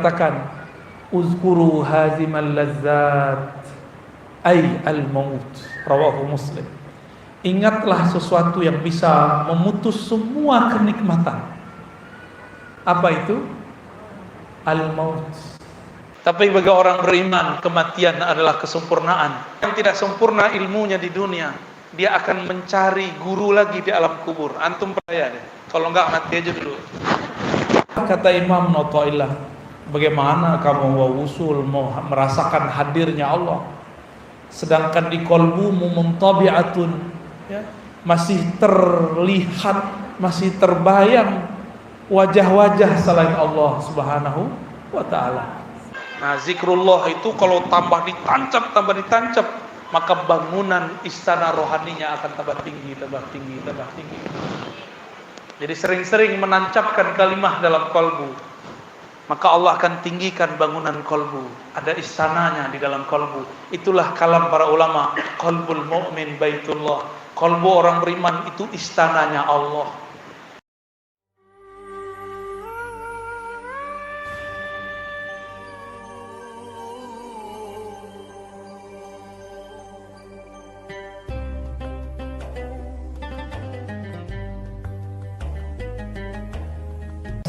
Katakan uzkuru hazimal lazzat ay al-maut, rawahu Muslim. Ingatlah sesuatu yang bisa memutus semua kenikmatan. Apa itu? Al-maut. Tapi bagi orang beriman, kematian adalah kesempurnaan. Yang tidak sempurna ilmunya di dunia, dia akan mencari guru lagi di alam kubur. Antum percaya deh. Kalau enggak, mati aja dulu. Kata Imam Nawawi, bagaimana kamu mau usul, mau merasakan hadirnya Allah, sedangkan di qalbumu muntabi'atun, ya, masih terlihat, masih terbayang wajah-wajah selain Allah Subhanahu wa ta'ala. Nah, zikrullah itu kalau tambah ditancap, maka bangunan istana rohaninya akan tambah tinggi. Jadi sering-sering menancapkan kalimah dalam kalbu, maka Allah akan tinggikan bangunan kalbu. Ada istananya di dalam kalbu. Itulah kalam para ulama, qalbul mu'min baitullah. Kalbu orang beriman itu istananya Allah.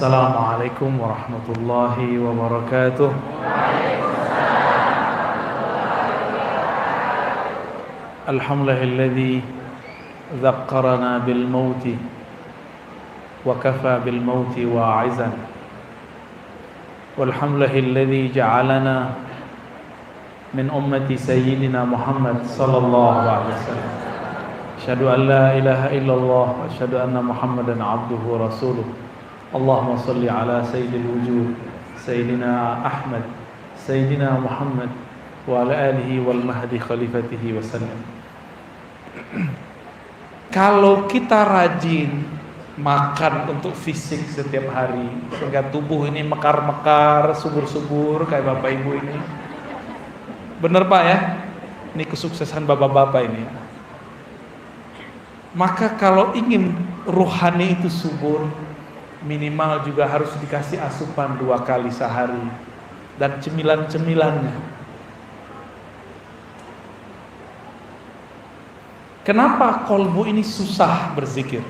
Assalamualaikum warahmatullahi wabarakatuh. Alhamdulillahilladzi dzakkarana bil mauti wa kafa bil mauti wa'izan. Walhamdulillahilladzi ja'alana min ummati sayyidina Muhammad sallallahu alaihi wasallam. Asyhadu an la ilaha illallah wa asyhadu anna Muhammadan abduhu wa rasuluh. Allahumma salli ala sayyidil wujud Sayyidina Ahmad Sayyidina Muhammad wa ala alihi wal mahdi khalifatihi wasallam. Kalau kita rajin makan untuk fisik setiap hari, sehingga tubuh ini mekar-mekar, subur-subur kayak bapak ibu ini, bener pak ya? Ini kesuksesan bapak-bapak ini ya. Maka kalau ingin ruhani itu subur, minimal juga harus dikasih asupan 2 kali sehari dan cemilan-cemilannya. Kenapa kolbu ini susah berzikir?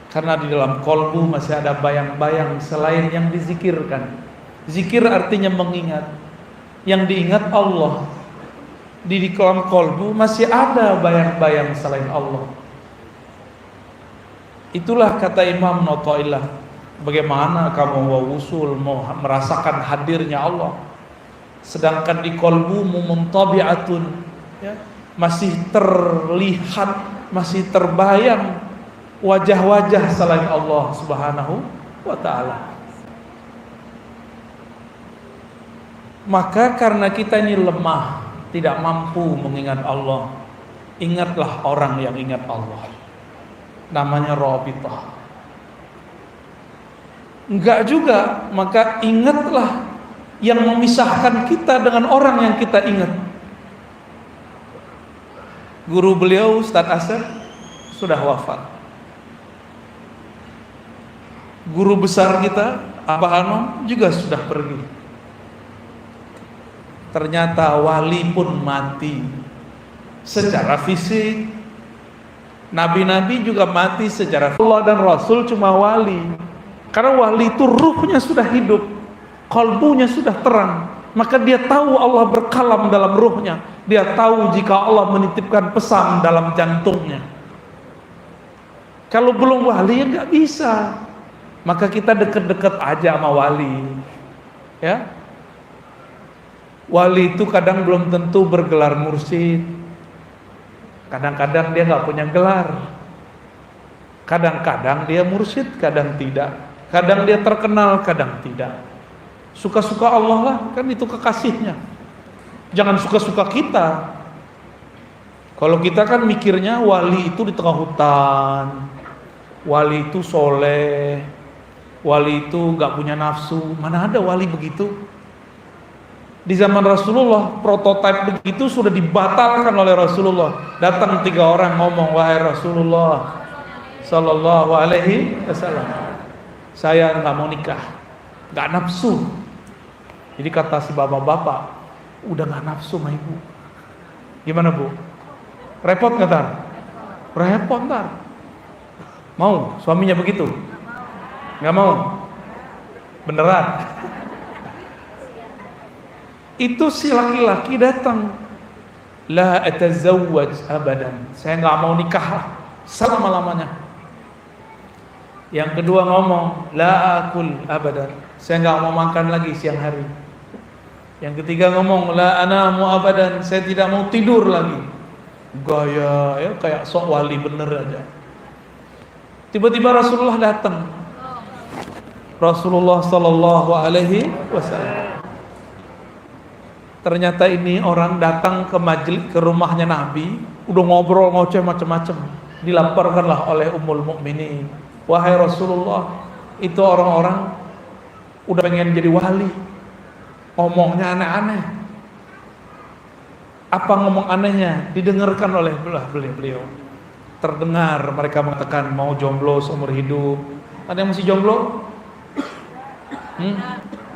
Karena di dalam kolbu masih ada bayang-bayang selain yang dizikirkan. Zikir artinya mengingat. Yang diingat Allah. Di dalam kolbu masih ada bayang-bayang selain Allah. Itulah kata Imam Nawawi, bagaimana kamu mau usul, mau merasakan hadirnya Allah, sedangkan di qalbumu muntabi'atun, ya, masih terlihat, masih terbayang wajah-wajah selain Allah Subhanahu wa ta'ala. Maka karena kita ini lemah, tidak mampu mengingat Allah, ingatlah orang yang ingat Allah. Namanya Rabithah. Enggak juga, maka ingatlah yang memisahkan kita dengan orang yang kita ingat. Guru beliau Ustaz Asep sudah wafat. Guru besar kita Abah Hanom juga sudah pergi. Ternyata wali pun mati secara fisik. Nabi-nabi juga mati secara Allah dan Rasul cuma wali. Karena wali itu ruhnya sudah hidup, kalbunya sudah terang, maka dia tahu Allah berkalam dalam ruhnya. Dia tahu jika Allah menitipkan pesan dalam jantungnya. Kalau belum wali ya nggak bisa. Maka kita deket-deket aja sama wali. Ya, wali itu kadang belum tentu bergelar mursyid. Kadang-kadang dia nggak punya gelar. Kadang-kadang dia mursyid, kadang tidak. Kadang dia terkenal, kadang tidak. Suka-suka Allah lah, kan itu kekasihnya. Jangan suka-suka kita. Kalau kita kan mikirnya wali itu di tengah hutan, wali itu soleh, wali itu nggak punya nafsu. Mana ada wali begitu? Di zaman Rasulullah, prototipe begitu sudah dibatalkan oleh Rasulullah. Datang 3 orang ngomong, wahai Rasulullah Sallallahu Alaihi Wasallam, saya nggak mau nikah. nggak nafsu. Jadi kata si bapak-bapak, udah nggak nafsu sama ibu. Gimana bu? Repot nggak tar? Repot tar. Mau suaminya begitu? Nggak mau? Beneran? Itu si laki-laki datang, la atazawwaj abadan, saya nggak mau nikah selama-lamanya. Yang kedua ngomong, la akul abadan, saya nggak mau makan lagi siang hari. Yang ketiga ngomong, la anamu abadan, saya tidak mau tidur lagi. Gaya ya kayak sok wali bener aja. Tiba-tiba Rasulullah datang. Rasulullah sallallahu alaihi wasallam. Ternyata ini orang datang ke rumahnya Nabi, udah ngobrol ngoceh macam-macam. Dilaporkanlah oleh Ummul Mukminin, wahai Rasulullah, itu orang-orang udah pengen jadi wali, ngomongnya aneh-aneh. Apa ngomong anehnya? Didengarkan oleh beliau. Terdengar mereka mengatakan mau jomblo seumur hidup. Ada yang masih jomblo?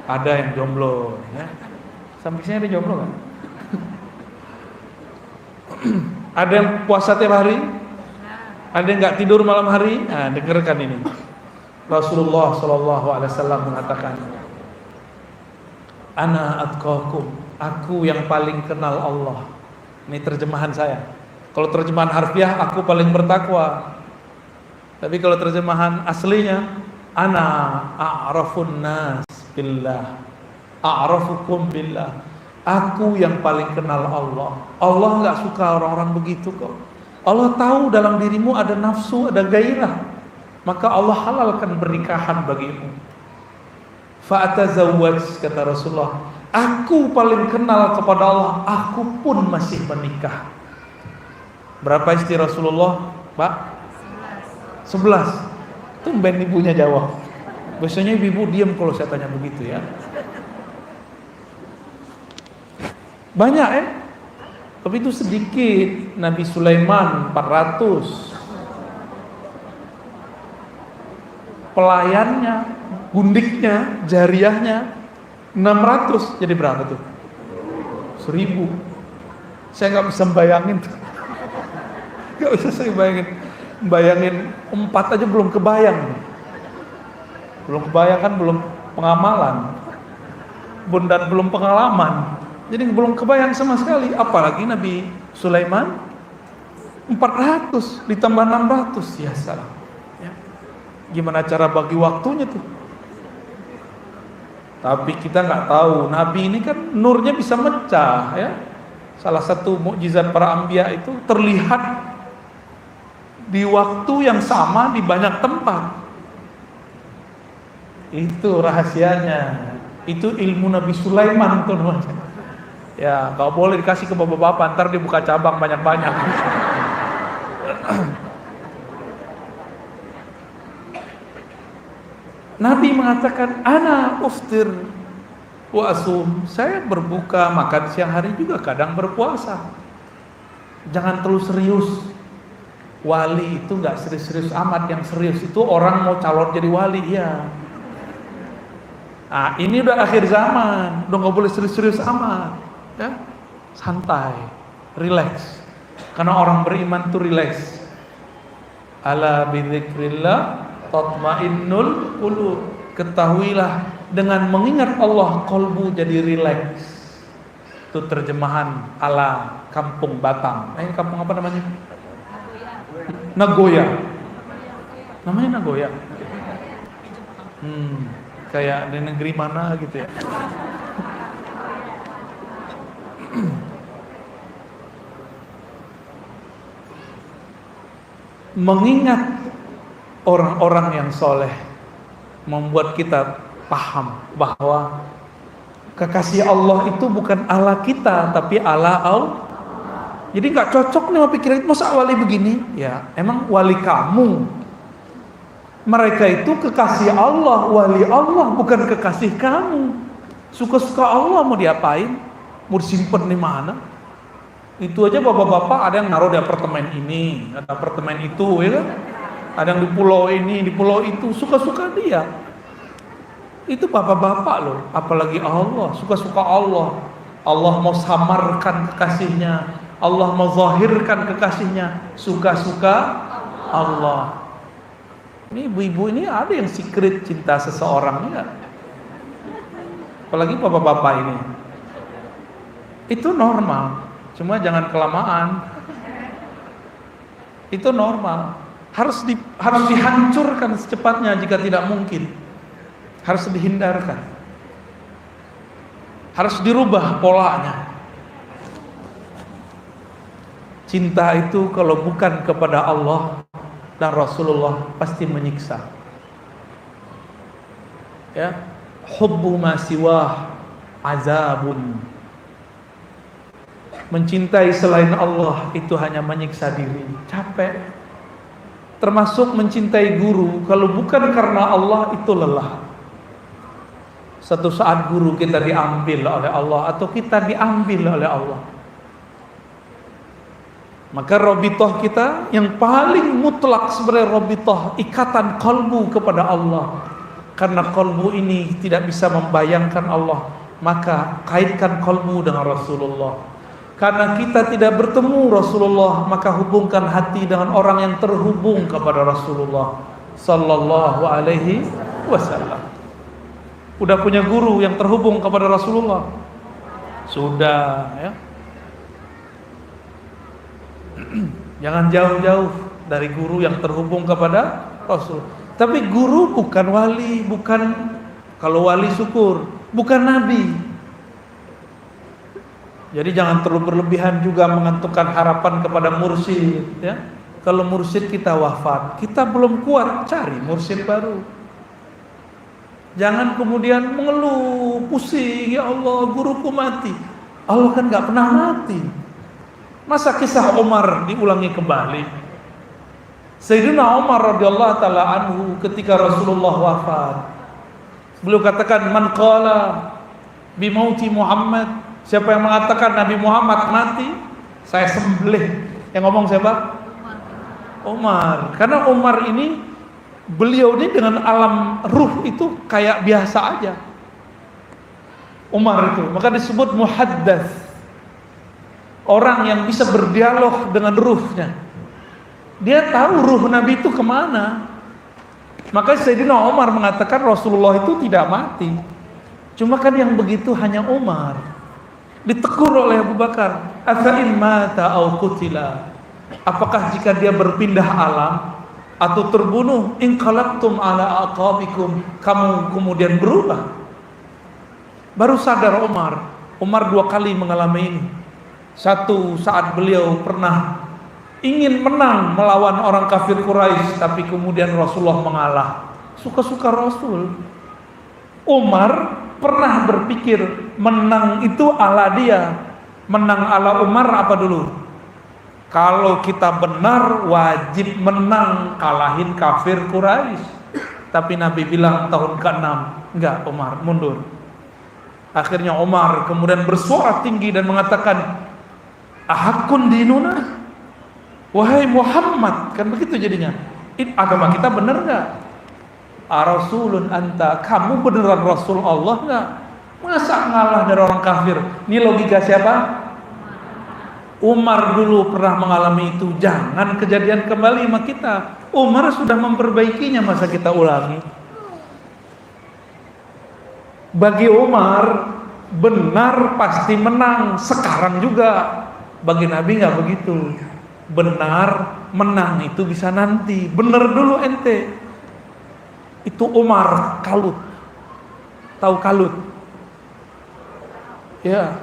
Ada yang jomblo ya. Sampai sini ada jomblo kan? Ada yang puasa tiap hari? Ada yang nggak tidur malam hari? Nah, dengarkan ini. Rasulullah Shallallahu Alaihi Wasallam mengatakan, Ana atqakum, aku yang paling kenal Allah. Ini terjemahan saya. Kalau terjemahan harfiah, aku paling bertakwa. Tapi kalau terjemahan aslinya, Ana a'rafun nas billah, a'rafukum billah. Aku yang paling kenal Allah. Allah nggak suka orang-orang begitu kok. Allah tahu dalam dirimu ada nafsu, ada gairah, maka Allah halalkan pernikahan bagimu. Fa'atazawwaj, kata Rasulullah, aku paling kenal kepada Allah, aku pun masih menikah. Berapa istri Rasulullah, Pak? 11. Tumben ibunya jawab. Biasanya ibu diam kalau saya tanya begitu ya. Banyak ya, tapi itu sedikit. Nabi Sulaiman 400, pelayannya, gundiknya, jariahnya 600, jadi berapa tuh? 1000. Saya nggak bisa bayangin tuh. Nggak bisa saya bayangin 4 aja belum kebayang. Belum kebayang kan, belum pengamalan, dan belum pengalaman. Jadi belum kebayang sama sekali. Apalagi Nabi Sulaiman 400 ditambah 600, ya salah. Ya. Gimana cara bagi waktunya tuh? Tapi kita nggak tahu. Nabi ini kan nurnya bisa mecah, ya. Salah satu mukjizat para anbiya itu terlihat di waktu yang sama di banyak tempat. Itu rahasianya. Itu ilmu Nabi Sulaiman tuh namanya. Ya, kalau boleh dikasih ke bapak-bapak, ntar dibuka cabang banyak-banyak. Nabi mengatakan, Ana uftir wa asum, saya berbuka makan siang hari juga kadang berpuasa. Jangan terlalu serius. Wali itu nggak serius-serius amat. Yang serius itu orang mau calon jadi wali, ya. Nah, ini udah akhir zaman, udah nggak boleh serius-serius amat. Ya, santai, relax. Karena orang beriman tuh relax. Ala bidzikrillah tatmainnul qulub. Ketahuilah, dengan mengingat Allah kolbu jadi relax. Itu terjemahan ala kampung Batam. Ini kampung apa namanya? Nagoya. Namanya Nagoya. Kayak di negeri mana gitu ya. Mengingat orang-orang yang soleh membuat kita paham bahwa kekasih Allah itu bukan Allah kita, tapi Allah. Jadi nggak cocok nih mau pikiran, masa wali begini? Ya, emang wali kamu. Mereka itu kekasih Allah, wali Allah, bukan kekasih kamu. Suka-suka Allah mau diapain? Mau disimpan di mana? Itu aja bapak-bapak ada yang naruh di apartemen ini, ada apartemen itu, ya kan? Ada yang di pulau ini, di pulau itu, suka-suka dia. Itu bapak-bapak loh, apalagi Allah, suka-suka Allah. Allah mau samarkan kekasihnya, Allah mau zahirkan kekasihnya, suka-suka Allah. Ini ibu-ibu ini ada yang secret cinta seseorang enggak? Apalagi bapak-bapak ini. Itu normal, cuma jangan kelamaan. Itu normal. Harus dihancurkan secepatnya jika tidak mungkin. Harus dihindarkan. Harus dirubah polanya. Cinta itu kalau bukan kepada Allah dan Rasulullah pasti menyiksa. Ya, hubbu ma siwah azabun. Mencintai selain Allah itu hanya menyiksa diri, capek. Termasuk mencintai guru, kalau bukan karena Allah itu lelah. Satu saat guru kita diambil oleh Allah atau kita diambil oleh Allah, maka robitoh kita yang paling mutlak sebenarnya robitoh ikatan kalbu kepada Allah. Karena kalbu ini tidak bisa membayangkan Allah, maka kaitkan kalbu dengan Rasulullah. Karena kita tidak bertemu Rasulullah, maka hubungkan hati dengan orang yang terhubung kepada Rasulullah sallallahu alaihi wasallam. Udah punya guru yang terhubung kepada Rasulullah? Sudah, ya. Jangan jauh-jauh dari guru yang terhubung kepada Rasul. Tapi guru bukan wali, bukan, kalau wali syukur, bukan nabi. Jadi jangan terlalu berlebihan juga mengantukkan harapan kepada mursyid, ya. Kalau mursyid kita wafat, kita belum kuat, cari mursyid baru. Jangan kemudian mengeluh, pusing, ya Allah guruku mati. Allah kan gak pernah mati. Masa kisah Umar diulangi kembali? Sayyidina Umar radhiyallahu taala anhu ketika Rasulullah wafat, beliau katakan, man qala bimauti Muhammad, siapa yang mengatakan Nabi Muhammad mati, saya sembelih. Yang ngomong siapa? Umar. Karena Umar ini, beliau ini dengan alam ruh itu kayak biasa aja. Umar itu, maka disebut muhaddats. Orang yang bisa berdialog dengan ruhnya. Dia tahu ruh Nabi itu kemana. Maka Sayyidina Umar mengatakan Rasulullah itu tidak mati. Cuma kan yang begitu hanya Umar. Ditegur oleh Abu Bakar, "Afa'in mata au qutila?" Apakah jika dia berpindah alam atau terbunuh, inqalabtum ala aqabikum, kamu kemudian berubah? Baru sadar Umar. Umar 2 kali mengalami ini. Satu saat beliau pernah ingin menang melawan orang kafir Quraisy, tapi kemudian Rasulullah mengalah. Suka-suka Rasul. Umar pernah berpikir menang itu ala dia. Menang ala Umar apa dulu? Kalau kita benar wajib menang, kalahin kafir Quraisy. Tapi Nabi bilang tahun ke-6, enggak, Umar mundur. Akhirnya Umar kemudian bersuara tinggi dan mengatakan, ahakun dinuna, wahai Muhammad, kan begitu jadinya. Agama kita benar enggak? Rasulun anta, kamu beneran Rasul Allah enggak? Masa ngalah dari orang kafir? Ini logika siapa? Umar dulu pernah mengalami itu. Jangan kejadian kembali sama kita. Umar sudah memperbaikinya, masa kita ulangi? Bagi Umar benar pasti menang. Sekarang juga. Bagi Nabi nggak begitu. Benar menang itu bisa nanti. Benar dulu ente. Itu Umar kalut. Tahu kalut? Ya.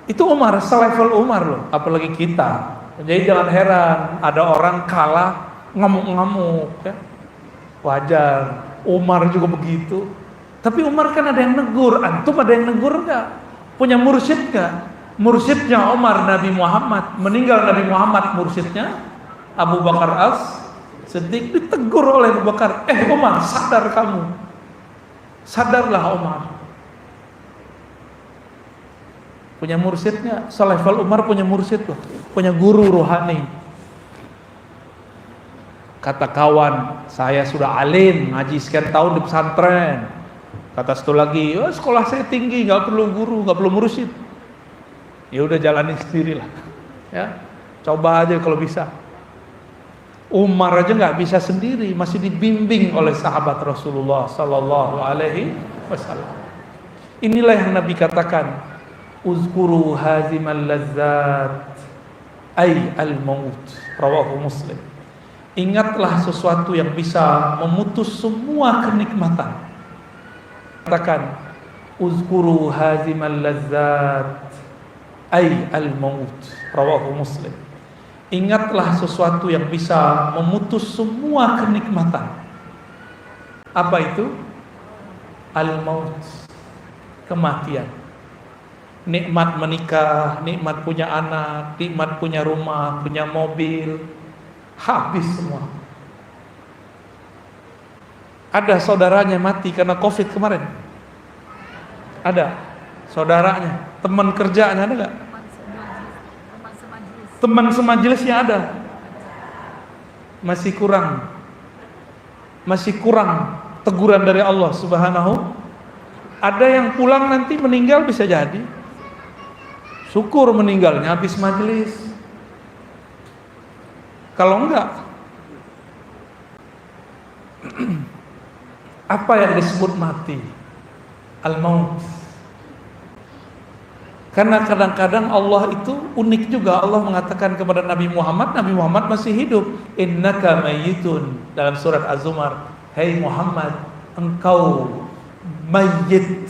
Itu Umar, selevel Umar loh, apalagi kita. Jadi jangan heran ada orang kalah ngamuk-ngamuk, ya. Wajar. Umar juga begitu. Tapi Umar kan ada yang negur, antum ada yang negur enggak? Punya mursyid enggak? Mursyidnya Umar Nabi Muhammad, meninggal Nabi Muhammad, mursyidnya Abu Bakar As-Siddiq ditegur oleh Abu Bakar, Umar, sadar kamu. Sadarlah Umar. Punya mursyidnya, selevel Umar punya mursyid loh, punya guru rohani. Kata kawan, saya sudah alim, ngaji sekian tahun di pesantren. Kata satu lagi, oh, sekolah saya tinggi, nggak perlu guru, nggak perlu mursyid. Ya udah jalanin sendirilah. Ya, coba aja kalau bisa. Umar aja nggak bisa sendiri, masih dibimbing oleh sahabat Rasulullah Sallallahu Alaihi Wasallam. Inilah yang Nabi katakan, uzkuru hazimal lazzat, ay al-maut, rawahu Muslim. Ingatlah sesuatu yang bisa memutus semua kenikmatan. Katakan, uzkuru hazimal lazzat, ay al-maut, rawahu Muslim. Ingatlah sesuatu yang bisa memutus semua kenikmatan. Apa itu? Al-maut, kematian. Nikmat menikah, nikmat punya anak, nikmat punya rumah, punya mobil, habis semua. Ada saudaranya mati karena COVID kemarin. Ada saudaranya, teman kerjaannya ada nggak? Teman semajelisnya ada. Masih kurang teguran dari Allah Subhanahu. Ada yang pulang nanti meninggal bisa jadi. Syukur meninggalnya habis majelis. Kalau enggak, apa yang disebut mati? Al-maut. Karena kadang-kadang Allah itu unik juga. Allah mengatakan kepada Nabi Muhammad masih hidup. Innaka mayyitun, dalam surat Az-Zumar. Hai Muhammad, engkau mayyit,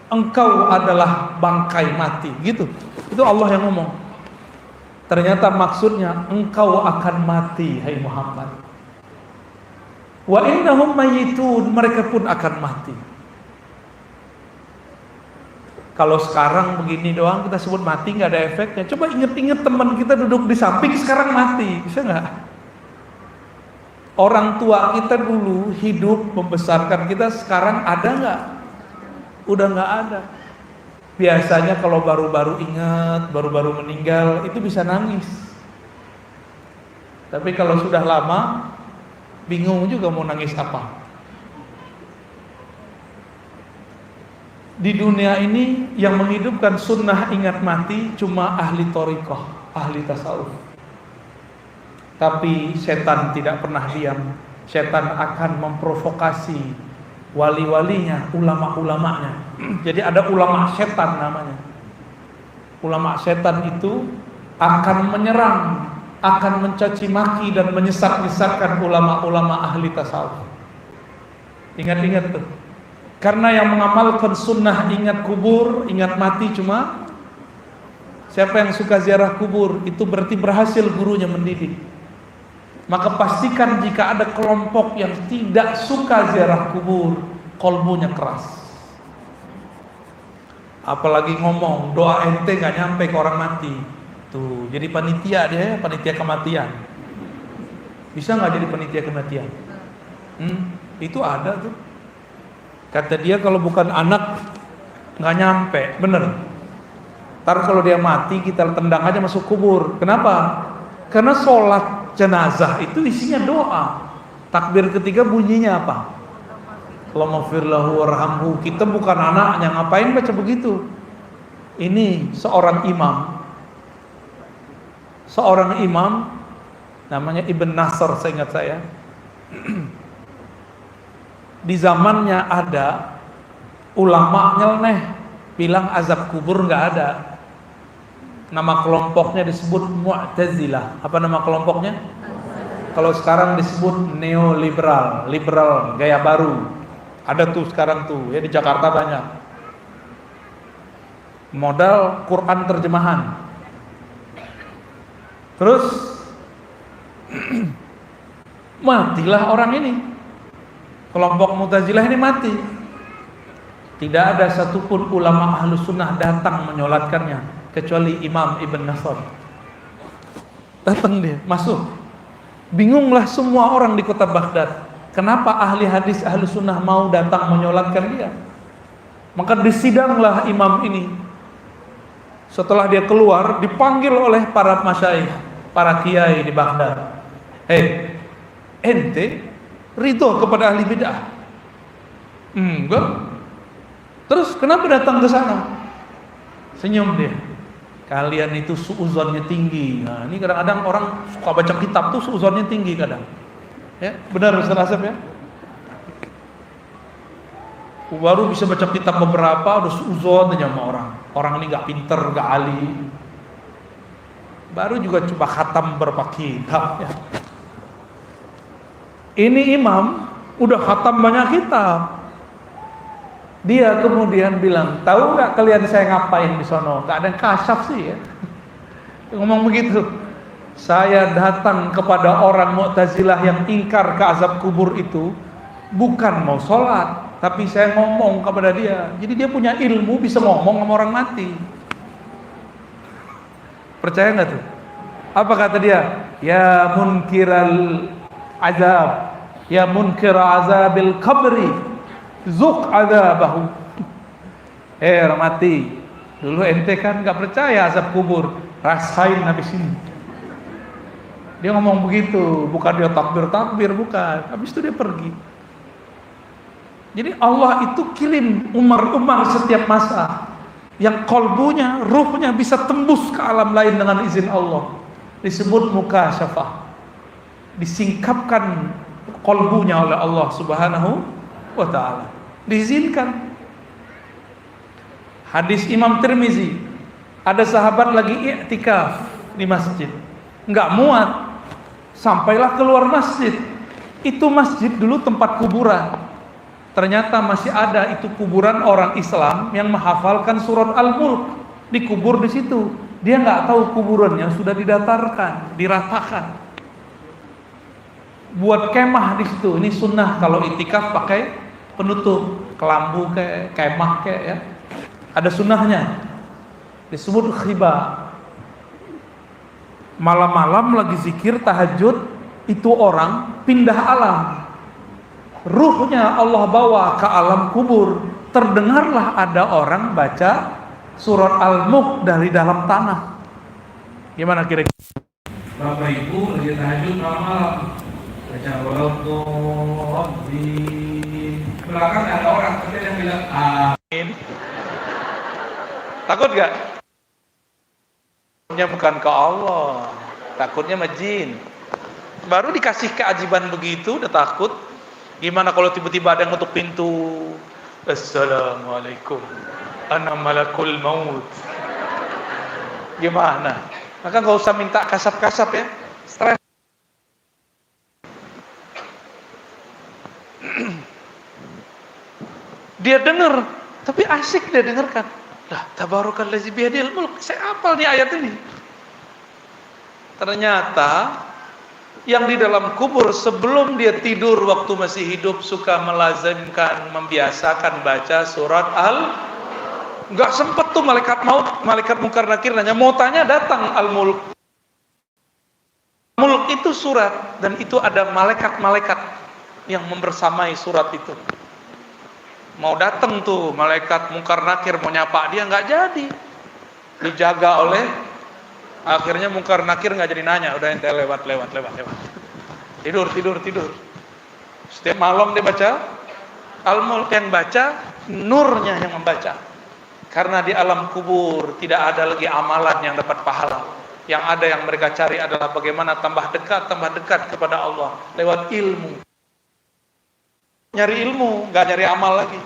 engkau adalah bangkai mati, gitu. Itu Allah yang ngomong. Ternyata maksudnya engkau akan mati, hai Muhammad. Wa innahum mayyitun, mereka pun akan mati. Kalau sekarang begini doang kita sebut mati, nggak ada efeknya. Coba inget-inget teman kita duduk di samping sekarang mati, bisa nggak? Orang tua kita dulu hidup membesarkan kita, sekarang ada nggak? Udah nggak ada. Biasanya kalau baru-baru ingat, baru-baru meninggal, itu bisa nangis. Tapi kalau sudah lama, bingung juga mau nangis apa. Di dunia ini yang menghidupkan sunnah ingat mati cuma ahli thariqah, ahli tasawuf. Tapi setan tidak pernah diam. Setan akan memprovokasi wali-walinya, ulama-ulamanya. Jadi ada ulama setan namanya. Ulama setan itu akan menyerang, akan mencaci maki dan menyesat-nyesatkan ulama-ulama ahli tasawuf. Ingat-ingat tuh. Karena yang mengamalkan sunnah ingat kubur, ingat mati cuma siapa yang suka ziarah kubur, itu berarti berhasil gurunya mendidik. Maka pastikan jika ada kelompok yang tidak suka ziarah kubur, kolbunya keras. Apalagi ngomong doa ente gak nyampe ke orang mati. Tuh, jadi panitia dia, panitia kematian. Bisa gak jadi panitia kematian? Itu ada tuh. Kata dia kalau bukan anak nggak nyampe, bener. Ntar kalau dia mati kita tendang aja masuk kubur. Kenapa? Karena sholat jenazah itu isinya doa. Takbir ketiga bunyinya apa? Allahumma ighfir lahu warhamhu. Kita bukan anaknya, ngapain baca begitu? Ini seorang imam namanya Ibn Nasr, seingat saya. Di zamannya ada ulama nyeleneh bilang azab kubur nggak ada. Nama kelompoknya disebut Mu'tazilah. Apa nama kelompoknya? Kalau sekarang disebut neoliberal, liberal, gaya baru. Ada tuh sekarang tuh, ya di Jakarta banyak. Modal Quran terjemahan. Terus matilah orang ini. Kelompok Mu'tazilah ini mati. Tidak ada satupun ulama ahlu sunnah datang menyolatkannya kecuali Imam Ibn Nasr. Datang dia, masuk. Bingunglah semua orang di kota Baghdad. Kenapa ahli hadis ahlu sunnah mau datang menyolatkan dia? Maka disidanglah imam ini. Setelah dia keluar, dipanggil oleh para masyayikh, para kiai di Baghdad. Hei, ente ridho kepada ahli bid'ah? Enggak. Terus kenapa datang ke sana? Senyum dia. Kalian itu suuzonnya tinggi. Nah, ini kadang-kadang orang suka baca kitab tuh suuzonnya tinggi kadang. Ya, benar Ustaz Asep ya? Baru bisa baca kitab beberapa udah suuzon aja sama orang. Orang ini enggak pinter, enggak ahli. Baru juga coba khatam berapa kitab ya. Ini imam udah khatam banyak kitab. Dia kemudian bilang, tahu nggak kalian saya ngapain di sono? Nggak ada yang kasyaf sih ya. Ngomong begitu. Saya datang kepada orang Mu'tazilah yang ingkar ke azab kubur itu bukan mau sholat, tapi saya ngomong kepada dia. Jadi dia punya ilmu bisa ngomong sama orang mati. Percaya nggak tuh? Apa kata dia? Ya munkiral azab, ya munkir azabil qabri, zuk azabahu. Orang mati, dulu ente kan nggak percaya azab kubur, rasain habis ini. Dia ngomong begitu, bukan dia takbir bukan. Habis itu dia pergi. Jadi Allah itu kirim umar-umar setiap masa yang kolbunya, ruhnya bisa tembus ke alam lain dengan izin Allah. Disebut mukasyafah. Disingkapkan kolbunya oleh Allah Subhanahu wa ta'ala. Diizinkan. Hadis Imam Tirmizi, ada sahabat lagi i'tikaf di masjid, nggak muat, sampailah keluar masjid. Itu masjid dulu tempat kuburan. Ternyata masih ada itu kuburan orang Islam yang menghafalkan surat Al-Mulk, dikubur di situ. Dia nggak tahu kuburannya sudah didatarkan, diratakan. Buat kemah di situ. Ini sunnah kalau itikaf pakai penutup, kelambu kayak kemah kayak ya. Ada sunnahnya. Disebut khibah. Malam-malam lagi zikir tahajud, itu orang pindah alam. Ruhnya Allah bawa ke alam kubur. Terdengarlah ada orang baca surat Al-Mulk dari dalam tanah. Gimana kira-kira? Bapak Ibu lagi tahajud malam, baca walaupun di belakang ada orang kecil yang bilang amin. Takut gak? Takutnya bukan ke Allah, takutnya sama jin. Baru dikasih keajiban begitu udah takut. Gimana kalau tiba-tiba ada yang ngetuk pintu? Assalamualaikum, ana malakul maut. Gimana? Maka gak usah minta kasap-kasap ya. Stres. Dia dengar, tapi asik dia dengarkan. Lah, tabarakalladzi biyadil mulk. Saya hafal nih ayat ini. Ternyata yang di dalam kubur sebelum dia tidur waktu masih hidup suka melazimkan, membiasakan baca surat nggak sempet tuh malaikat maut, malaikat mungkar nakir nanya, mau tanya datang Al-Mulk. Mulk itu surat dan itu ada malaikat-malaikat yang membersamai surat itu. Mau datang tuh malaikat mungkar nakir mau nyapa dia nggak jadi, dijaga oleh. Akhirnya mungkar nakir nggak jadi nanya, udah ente lewat. Tidur. Setiap malam dia baca Al-Mulk, yang baca nurnya yang membaca. Karena di alam kubur tidak ada lagi amalan yang dapat pahala. Yang ada yang mereka cari adalah bagaimana tambah dekat kepada Allah lewat ilmu. Nyari ilmu, nggak nyari amal lagi.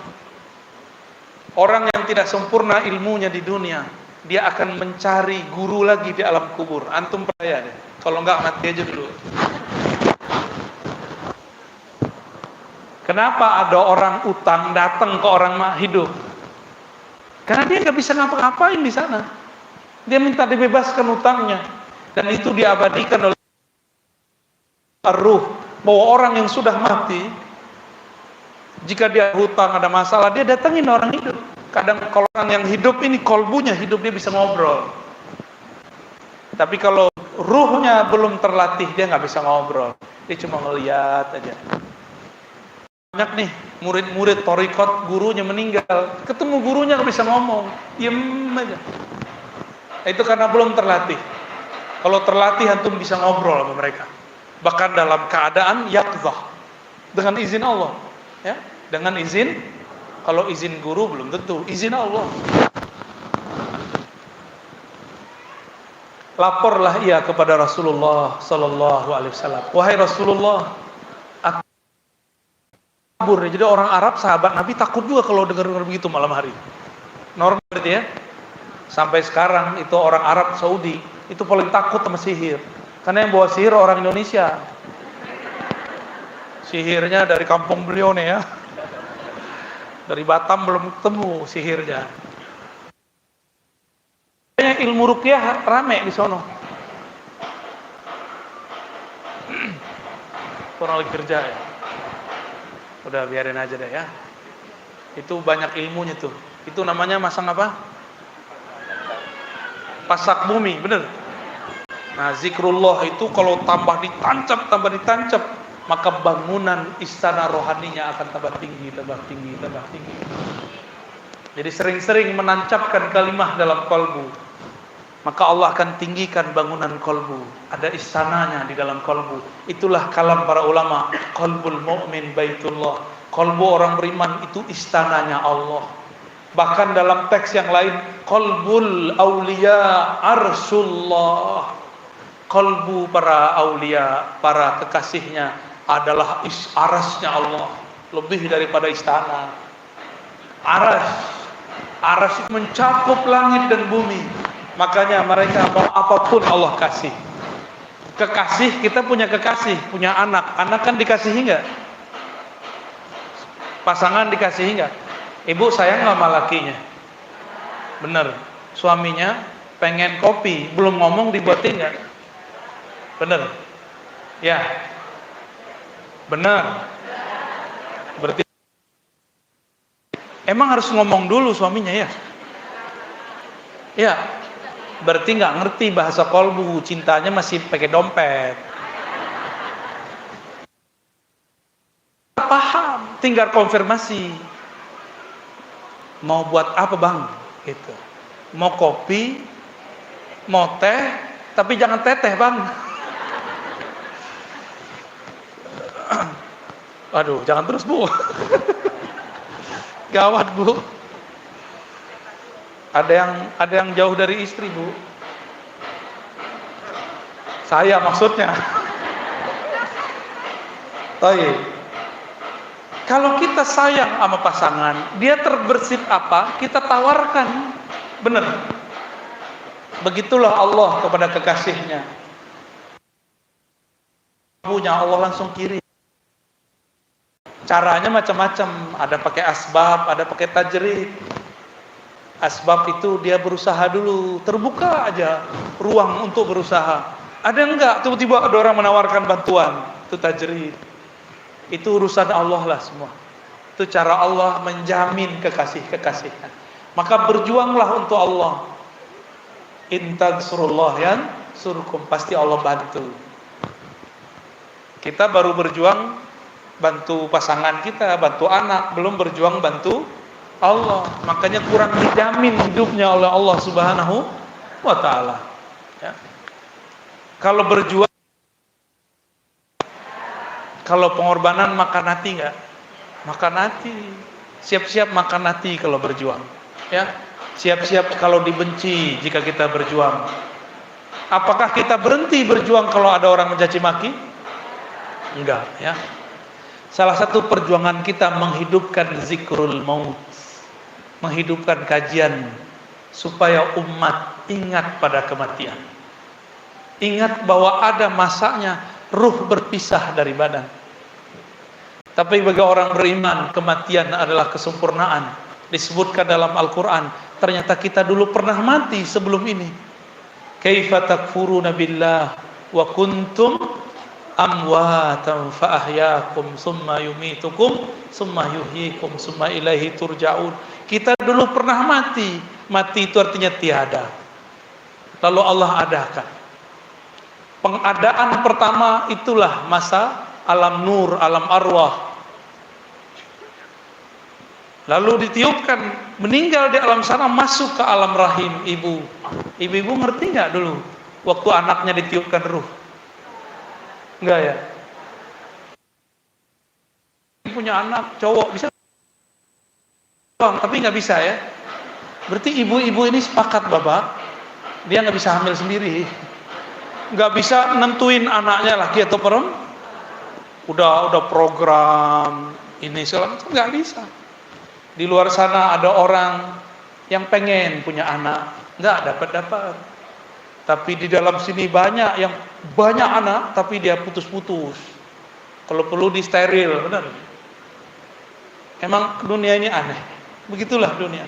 Orang yang tidak sempurna ilmunya di dunia, dia akan mencari guru lagi di alam kubur. Antum percaya deh. Kalau enggak mati aja dulu. Kenapa ada orang utang datang ke orang hidup? Karena dia nggak bisa ngapa-ngapain di sana. Dia minta dibebaskan utangnya, dan itu diabadikan oleh ruh. Bahwa orang yang sudah mati, jika dia hutang ada masalah, dia datangin orang hidup. Kadang kalau orang yang hidup ini kolbunya hidup, dia bisa ngobrol. Tapi kalau ruhnya belum terlatih, dia nggak bisa ngobrol. Dia cuma ngeliat aja. Banyak nih murid-murid thariqat, gurunya meninggal, ketemu gurunya nggak bisa ngomong, diem aja. Itu karena belum terlatih. Kalau terlatih antum bisa ngobrol sama mereka. bahkan dalam keadaan yaqzah, dengan izin Allah, ya, dengan izin. Kalau izin guru belum tentu, izin Allah. Laporlah ia kepada Rasulullah sallallahu alaihi wasallam, wahai Rasulullah, aku kabur. Jadi orang Arab, sahabat Nabi, takut juga kalau dengar-dengar begitu malam hari. Normal berarti ya. Sampai sekarang itu orang Arab Saudi itu paling takut sama sihir, karena yang bawa sihir orang Indonesia. Sihirnya dari kampung beliau nih ya, dari Batam belum ketemu sihirnya. Ilmu ruqyah rame di sono. Orang lagi kerja ya. Udah biarin aja deh ya. Itu banyak ilmunya tuh. Itu namanya masang apa? Pasak bumi, bener. Nah, zikrullah itu kalau tambah ditancap, maka bangunan istana rohaninya akan tambah tinggi. Jadi sering-sering menancapkan kalimah dalam kalbu, maka Allah akan tinggikan bangunan kalbu. Ada istananya di dalam kalbu. Itulah kalam para ulama, qalbul mu'min baitullah. Kalbu orang beriman itu istananya Allah. Bahkan dalam teks yang lain, qalbul aulia arsullah. Kalbu para aulia, para kekasihnya adalah arasnya Allah, lebih daripada istana. Aras mencakup langit dan bumi. Makanya mereka mau apapun Allah kasih. Kekasih, kita punya kekasih, punya anak. Anak kan dikasihi enggak? Pasangan dikasihi enggak? Ibu sayang sama lakinya? Bener. Suaminya pengen kopi, belum ngomong dibuatin enggak? Bener. Ya. Bener. Berarti emang harus ngomong dulu suaminya ya? Ya. Berarti nggak ngerti bahasa kolbu, cintanya masih pakai dompet. Paham, tinggal konfirmasi. Mau buat apa bang? Gitu. Mau kopi, mau teh, tapi jangan teteh bang. Aduh, jangan terus bu. Gawat bu. Ada yang jauh dari istri bu. Saya maksudnya. Baik. Kalau kita sayang sama pasangan, dia terbersit apa, kita tawarkan. Benar. Begitulah Allah kepada kekasihnya. Punya Allah langsung kirim. Caranya macam-macam. Ada pakai asbab, ada pakai tajrid. Asbab itu dia berusaha dulu, terbuka aja ruang untuk berusaha. Ada enggak? Tiba-tiba ada orang menawarkan bantuan. Itu tajrid. Itu urusan Allah lah semua. Itu cara Allah menjamin kekasih-kekasihnya. Maka berjuanglah untuk Allah. In tansurullah yansurkum, pasti Allah bantu. Kita baru berjuang bantu pasangan kita, bantu anak, belum berjuang bantu Allah. Makanya kurang dijamin hidupnya oleh Allah Subhanahu wa ta'ala ya. Kalau berjuang, kalau pengorbanan makan hati enggak? Makan hati. Siap-siap makan hati kalau berjuang ya. Siap-siap kalau dibenci jika kita berjuang. Apakah kita berhenti berjuang kalau ada orang mencaci maki? Enggak ya. Salah satu perjuangan kita menghidupkan zikrul maut, menghidupkan kajian supaya umat ingat pada kematian. Ingat bahwa ada masanya ruh berpisah dari badan. Tapi bagi orang beriman, kematian adalah kesempurnaan. Disebutkan dalam Al-Quran, ternyata kita dulu pernah mati sebelum ini. Kaifa takfuruna billah wa kuntum amwatan fa ahyaakum summa yumitukum summa yuhyikum summa ilaihi turja'un. Kita dulu pernah mati. Mati itu artinya tiada. Lalu Allah adakan. Pengadaan pertama itulah masa alam nur, alam arwah. Lalu ditiupkan, meninggal di alam sana, masuk ke alam rahim ibu. Ibu-ibu ngerti nggak dulu waktu anaknya ditiupkan ruh? Enggak ya? Punya anak cowok bisa bang, tapi nggak bisa ya. Berarti ibu-ibu ini sepakat bapak, dia nggak bisa hamil sendiri, nggak bisa nentuin anaknya laki atau perempuan. Udah program ini segala macam, nggak bisa. Di luar sana ada orang yang pengen punya anak, nggak dapat. Tapi di dalam sini banyak yang banyak anak, tapi dia putus-putus. Kalau perlu di steril, benar. Emang dunia ini aneh. Begitulah dunia.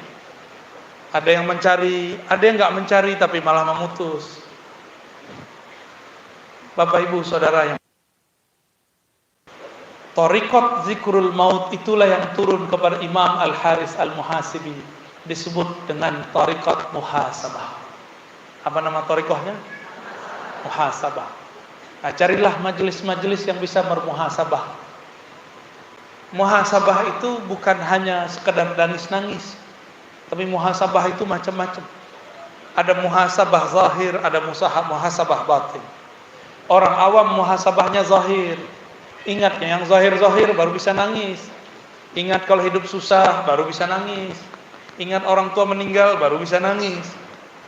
Ada yang mencari, ada yang nggak mencari, tapi malah memutus. Bapak Ibu Saudara yang Thariqat Zikrul Maut itulah yang turun kepada Imam Al-Haris Al-Muhasibi, disebut dengan Thariqat Muhasabah. Apa nama thariqahnya? Muhasabah. Nah, carilah majelis-majelis yang bisa bermuhasabah. Muhasabah itu bukan hanya sekedar nangis-nangis, tapi muhasabah itu macam-macam. Ada muhasabah zahir, ada muhasabah batin. Orang awam muhasabahnya zahir. Ingat yang zahir-zahir baru bisa nangis. Ingat kalau hidup susah baru bisa nangis. Ingat orang tua meninggal baru bisa nangis.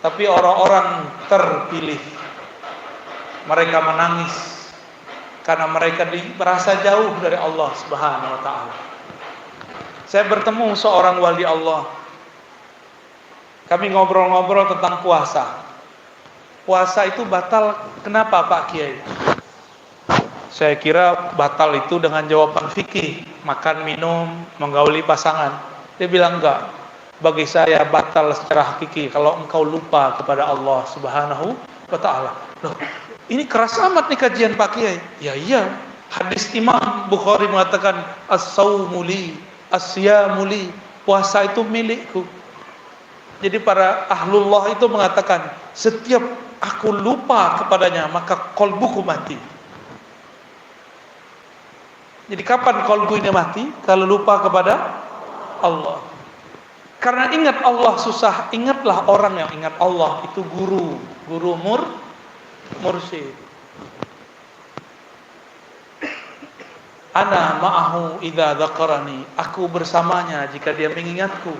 Tapi orang-orang terpilih, mereka menangis karena mereka merasa jauh dari Allah Subhanahu wa taala. Saya bertemu seorang wali Allah. Kami ngobrol-ngobrol tentang puasa. Puasa itu batal, kenapa Pak Kiai? Saya kira batal itu dengan jawaban fikih, makan, minum, menggauli pasangan. Dia bilang enggak. Bagi saya batal secara hakiki kalau engkau lupa kepada Allah Subhanahu wa taala. Loh, ini keras amat nih kajian Pak Kiai. Ya iya, hadis Imam Bukhari mengatakan as-saumu li, as-siyamu li, puasa itu milikku. Jadi para ahlullah itu mengatakan, setiap aku lupa kepadanya maka qalbuku mati. Jadi kapan qalbu ini mati? Kalau lupa kepada Allah. Karena ingat Allah susah, ingatlah orang yang ingat Allah itu guru mursyid. Ana ma'ahu idza dzakarani, aku bersamanya jika dia mengingatku.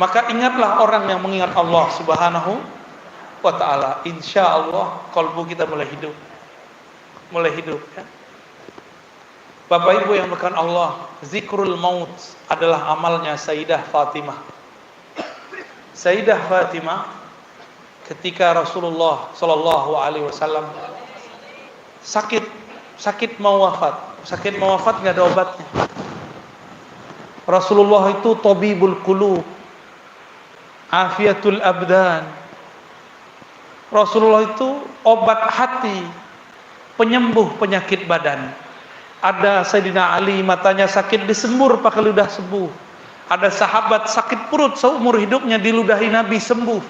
Maka ingatlah orang yang mengingat Allah Subhanahu wa taala, insyaallah kalbu kita mulai hidup ya. Bapak Ibu yang berkahan Allah, zikrul maut adalah amalnya Sayyidah Fatimah. Sayyidah Fatimah ketika Rasulullah sallallahu alaihi wasallam sakit mau wafat enggak ada obatnya. Rasulullah itu tabibul qulub, afiatul abdan. Rasulullah itu obat hati, penyembuh penyakit badan. Ada Sayyidina Ali matanya sakit disembur pakai ludah sembuh. Ada sahabat sakit perut seumur hidupnya diludahi Nabi sembuh.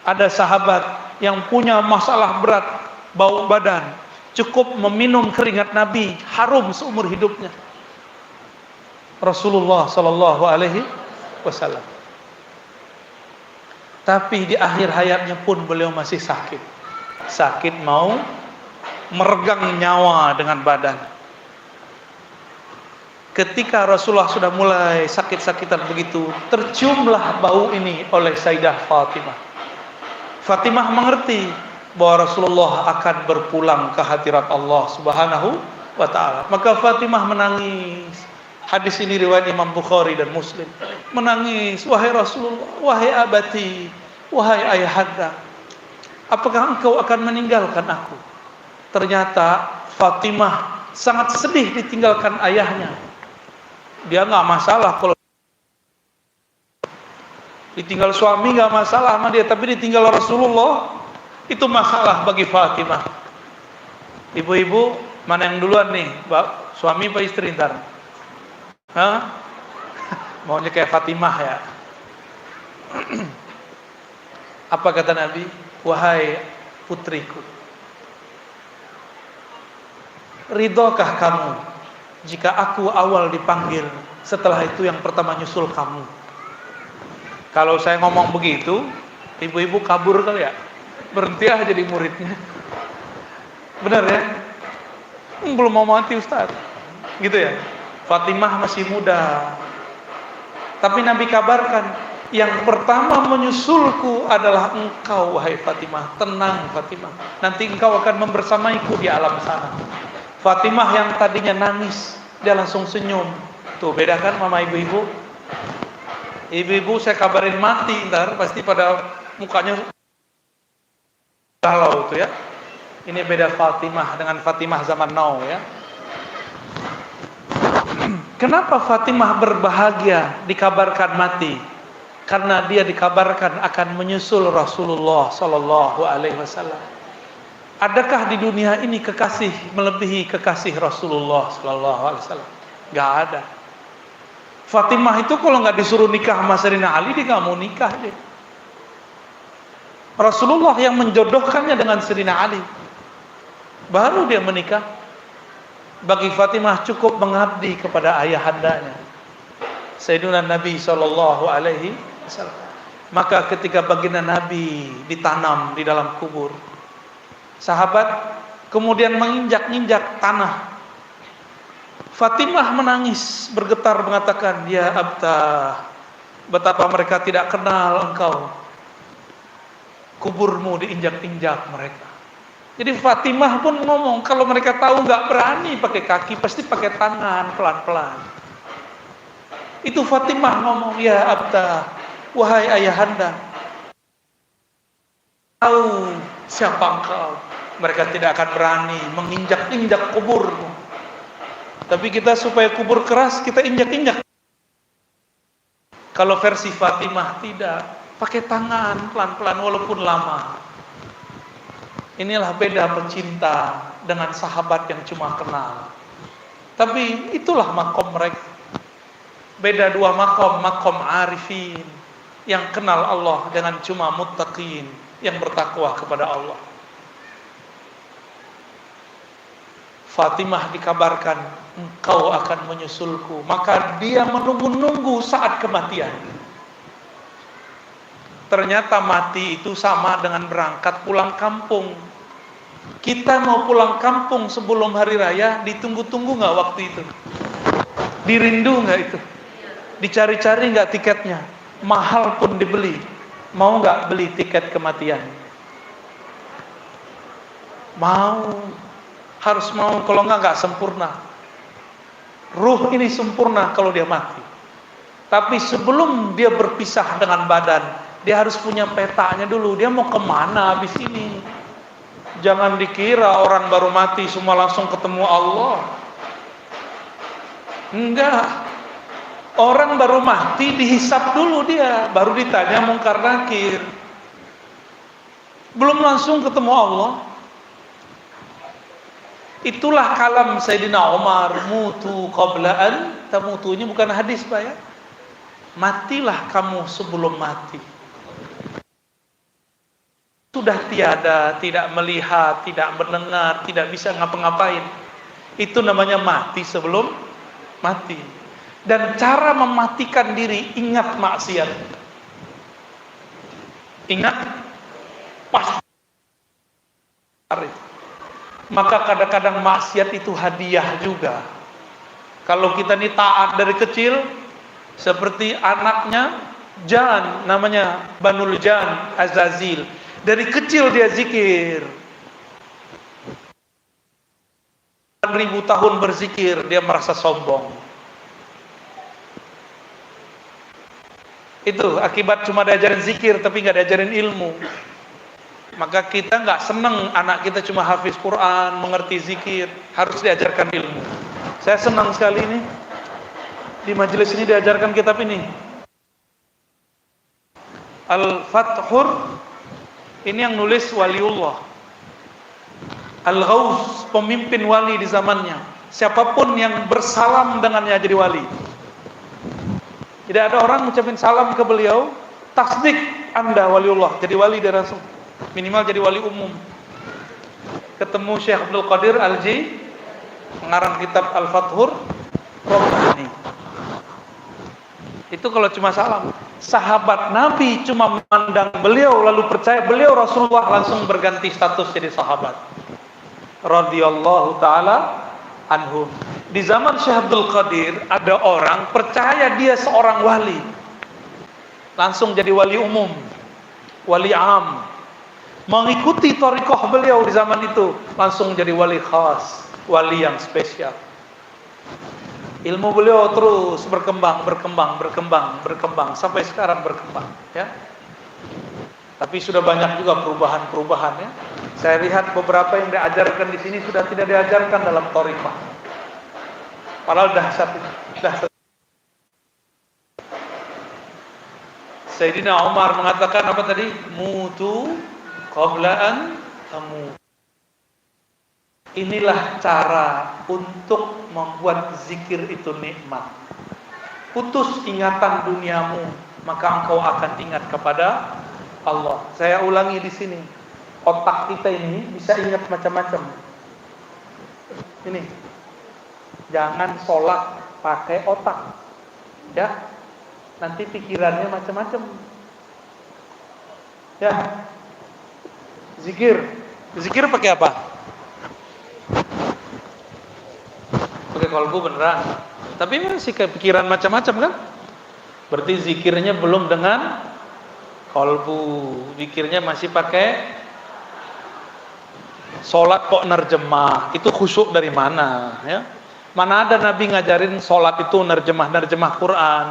Ada sahabat yang punya masalah berat bau badan, cukup meminum keringat Nabi harum seumur hidupnya. Rasulullah sallallahu alaihi wasallam. Tapi di akhir hayatnya pun beliau masih sakit. Sakit mau meregang nyawa dengan badan. Ketika Rasulullah sudah mulai sakit-sakitan begitu, terciumlah bau ini oleh Sayyidah Fatimah. Fatimah mengerti bahwa Rasulullah akan berpulang ke hadirat Allah Subhanahu wa taala. Maka Fatimah menangis. Hadis ini riwayat Imam Bukhari dan Muslim. Menangis, wahai Rasulullah, wahai abati, wahai ayahanda, apakah engkau akan meninggalkan aku? Ternyata Fatimah sangat sedih ditinggalkan ayahnya. Dia nggak masalah kalau ditinggal suami, nggak masalah sama dia, tapi ditinggal Rasulullah itu masalah bagi Fatimah. Ibu-ibu mana yang duluan nih, suami apa istri ntar? Hah? Maunya kayak Fatimah ya. Apa kata Nabi? Wahai putriku, ridhokah kamu jika aku awal dipanggil, setelah itu yang pertama nyusul kamu? Kalau saya ngomong begitu, ibu-ibu kabur kali ya, berhenti aja jadi muridnya. Benar ya? Belum mau mati Ustaz. Gitu ya. Fatimah masih muda. Tapi Nabi kabarkan, yang pertama menyusulku adalah engkau wahai Fatimah. Tenang Fatimah, nanti engkau akan membersamaiku di alam sana. Fatimah yang tadinya nangis, dia langsung senyum. Tuh beda kan mama ibu-ibu. Ibu-ibu saya kabarin mati, ntar pasti pada mukanya galau tuh ya. Ini beda Fatimah dengan Fatimah zaman now ya. Kenapa Fatimah berbahagia dikabarkan mati? Karena dia dikabarkan akan menyusul Rasulullah Sallallahu Alaihi Wasallam. Adakah di dunia ini kekasih melebihi kekasih Rasulullah Sallallahu Alaihi Wasallam? Gak ada. Fatimah itu kalau nggak disuruh nikah sama Sayyidina Ali, dia nggak mau nikah dia. Rasulullah yang menjodohkannya dengan Sayyidina Ali, baru dia menikah. Bagi Fatimah cukup mengabdi kepada ayahandanya Sayyidina Nabi Sallallahu Alaihi Wasallam. Maka ketika baginda Nabi ditanam di dalam kubur, sahabat kemudian menginjak-injak tanah. Fatimah menangis bergetar mengatakan, ya Abtah, betapa mereka tidak kenal engkau, kuburmu diinjak-injak mereka. Jadi Fatimah pun ngomong, kalau mereka tahu nggak berani pakai kaki, pasti pakai tangan pelan-pelan. Itu Fatimah ngomong, ya Abtah, wahai ayahanda, tahu siapa engkau. Mereka tidak akan berani menginjak-injak kuburmu. Tapi kita supaya kubur keras, kita injak-injak. Kalau versi Fatimah tidak, pakai tangan pelan-pelan walaupun lama. Inilah beda pecinta dengan sahabat yang cuma kenal. Tapi itulah makom mereka. Beda dua makom, makom arifin yang kenal Allah dengan cuma muttaqin yang bertakwa kepada Allah. Fatimah dikabarkan, engkau akan menyusulku. Maka dia menunggu-nunggu saat kematian. Ternyata mati itu sama dengan berangkat pulang kampung. Kita mau pulang kampung sebelum hari raya, ditunggu-tunggu nggak waktu itu? Dirindu nggak itu? Dicari-cari nggak tiketnya? Mahal pun dibeli. Mau nggak beli tiket kematian? Mau. Harus mau, kalau nggak sempurna. Ruh ini sempurna kalau dia mati. Tapi sebelum dia berpisah dengan badan, dia harus punya petanya dulu. Dia mau kemana habis ini? Jangan dikira orang baru mati semua langsung ketemu Allah. Enggak. Orang baru mati dihisap dulu dia, baru ditanya Mungkar Nakir. Belum langsung ketemu Allah. Itulah kalam Sayyidina Umar, mutu qabla an tamutu. Ini bukan hadis Pak ya. Matilah kamu sebelum mati. Sudah tiada, tidak melihat, tidak mendengar, tidak bisa ngapa-ngapain. Itu namanya mati sebelum mati. Dan cara mematikan diri, ingat maksiat. Ingat pasti. Maka kadang-kadang maksiat itu hadiah juga. Kalau kita ini taat dari kecil, seperti anaknya Jan, namanya Banul Jan Azazil. Dari kecil dia zikir. 1000 tahun berzikir, dia merasa sombong. Itu akibat cuma diajarin zikir tapi nggak diajarin ilmu. Maka kita nggak seneng anak kita cuma hafiz Quran, mengerti zikir, harus diajarkan ilmu. Saya senang sekali ini di majelis ini diajarkan kitab ini, Al-Fathur. Ini yang nulis waliullah, Al-Ghaus, pemimpin wali di zamannya. Siapapun yang bersalam dengannya jadi wali. Tidak ada orang mengucapkan salam ke beliau, tasdik Anda waliullah, jadi wali dia langsung. Minimal jadi wali umum. Ketemu Syekh Abdul Qadir Al-Ji, pengarang kitab Al-Fathur Rabbani. Itu kalau cuma salam. Sahabat Nabi cuma memandang beliau lalu percaya beliau Rasulullah, langsung berganti status jadi sahabat. Radhiyallahu ta'ala anhum. Di zaman Syekh Abdul Qadir ada orang percaya dia seorang wali, langsung jadi wali umum, wali am, mengikuti thariqah beliau di zaman itu, langsung jadi wali khas, wali yang spesial. Ilmu beliau terus berkembang sampai sekarang berkembang, ya. Tapi sudah banyak juga perubahan-perubahan, ya. Saya lihat beberapa yang diajarkan di sini sudah tidak diajarkan dalam thariqah. Padahal dahsyat itu, dahsyat. Sayyidina Umar mengatakan apa tadi? Mutu qabla an tamut. Inilah cara untuk membuat zikir itu nikmat. Putus ingatan duniamu, maka engkau akan ingat kepada Allah. Saya ulangi di sini. Otak kita ini bisa ingat macam-macam. Ini. Jangan sholat pakai otak. Ya. Nanti pikirannya macam-macam. Ya. Zikir pakai apa? Pakai kalbu beneran. Tapi masih kepikiran macam-macam kan? Berarti zikirnya belum dengan kalbu. Zikirnya masih pakai sholat kok nerjemah. Itu khusyuk dari mana? Ya? Mana ada Nabi ngajarin sholat itu nerjemah Quran.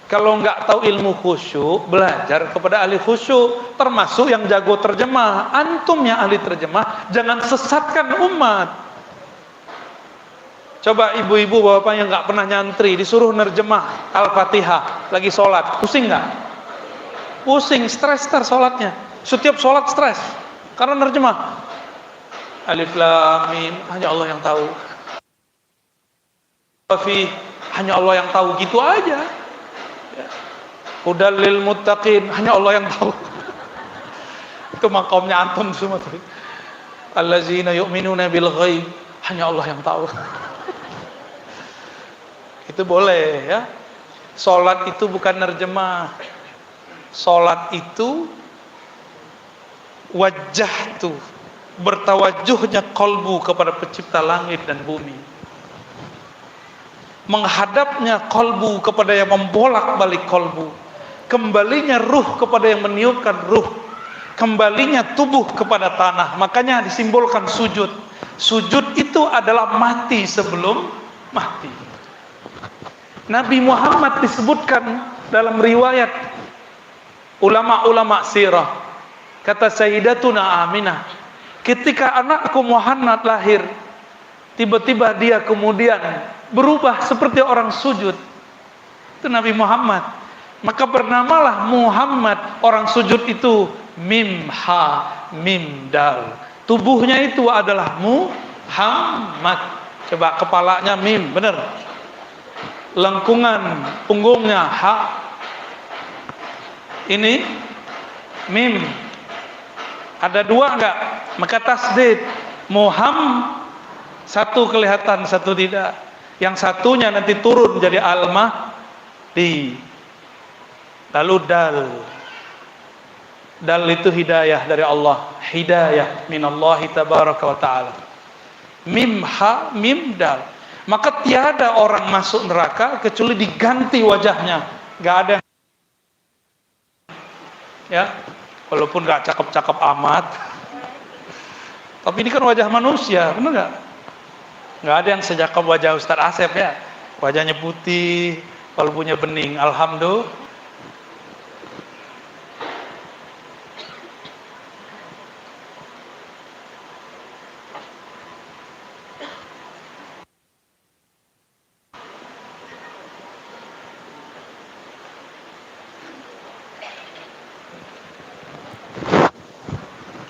Kalau nggak tahu ilmu khusyuk, belajar kepada ahli khusyuk. Termasuk yang jago terjemah. Antum yang ahli terjemah, jangan sesatkan umat. Coba ibu-ibu bapak yang nggak pernah nyantri disuruh nerjemah Al-Fatihah lagi sholat, pusing nggak? Pusing, stres sholatnya. Setiap sholat stres karena nerjemah. Alif Lam Mim hanya Allah yang tahu. Hanya Allah yang tahu, gitu aja. Hudal lil muttaqin hanya Allah yang tahu. Itu makamnya antum semua tuh. Allazina yu'minuna bil ghaib hanya Allah yang tahu. Itu boleh, ya. Salat itu bukan nerjemah. Salat itu wajah tuh, bertawajuhnya kalbu kepada pencipta langit dan bumi. Menghadapnya kalbu kepada yang membolak-balik kalbu. Kembalinya ruh kepada yang meniupkan ruh. Kembalinya tubuh kepada tanah. Makanya disimbolkan sujud. Sujud itu adalah mati sebelum mati. Nabi Muhammad disebutkan dalam riwayat ulama-ulama sirah. Kata Sayyidatuna Aminah, ketika anakku Muhammad lahir, tiba-tiba dia kemudian berubah seperti orang sujud. Itu Nabi Muhammad. Maka bernamalah Muhammad. Orang sujud itu mim ha mim dal. Tubuhnya itu adalah Muhammad. Coba kepalanya mim, benar. Lengkungan punggungnya ha. Ini mim. Ada dua enggak? Maka tasdid. Satu kelihatan, satu tidak. Yang satunya nanti turun jadi al-mahdi. Lalu dal. Dal itu hidayah dari Allah. Hidayah minallahi tabaraka wa ta'ala. Mim ha mim dal. Maka tiada orang masuk neraka kecuali diganti wajahnya. Gak ada. Ya, walaupun gak cakep-cakep amat. Tapi ini kan wajah manusia, benar gak? Gak ada yang sejak wajah Ustaz Asep, ya. Wajahnya putih, kalbunya bening. Alhamdulillah.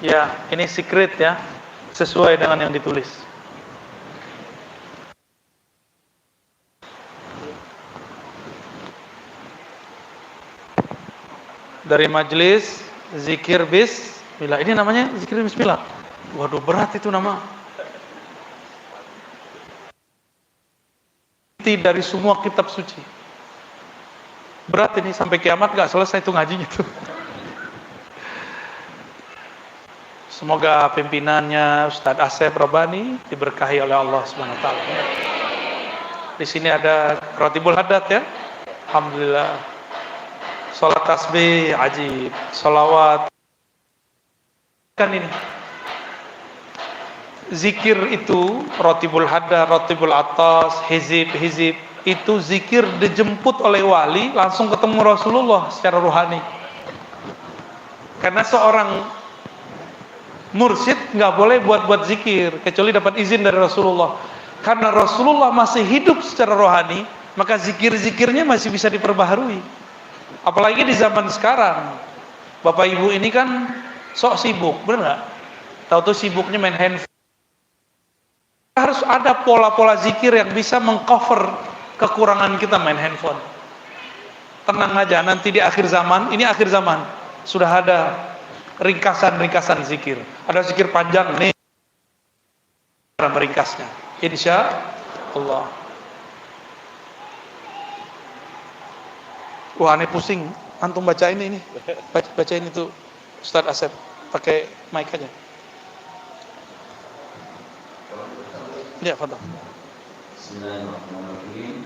Ya, ini secret, ya. Sesuai dengan yang ditulis. Dari majelis zikir bismillah. Ini namanya zikir bismillah. Waduh, berat itu nama. Dari semua kitab suci. Berat ini, sampai kiamat gak selesai itu ngajinya tuh. Semoga pimpinannya Ustadz Asep Robani diberkahi oleh Allah Subhanahu wa taala. Di sini ada Rotibul Haddad ya. Alhamdulillah. Salat tasbih ajib, salawat. Kan ini. Zikir itu Rotibul Haddad, Rotibul Atas, hizib itu zikir dijemput oleh wali langsung ketemu Rasulullah secara rohani. Karena seorang mursyid nggak boleh buat zikir kecuali dapat izin dari Rasulullah. Karena Rasulullah masih hidup secara rohani, maka zikir-zikirnya masih bisa diperbaharui. Apalagi di zaman sekarang, Bapak Ibu ini kan sok sibuk, benar nggak? Tahu tuh sibuknya main handphone. Harus ada pola-pola zikir yang bisa mengcover kekurangan kita main handphone. Tenang aja, nanti di akhir zaman, ini akhir zaman, sudah ada ringkasan-ringkasan zikir. Ada zikir panjang nih, cara meringkasnya. Insya Allah. Wah, aneh pusing. Antum baca ini. Bacain itu Ustadz Asep. Pakai mic aja. Ya, fadhal. Bismillahirrahmanirrahim.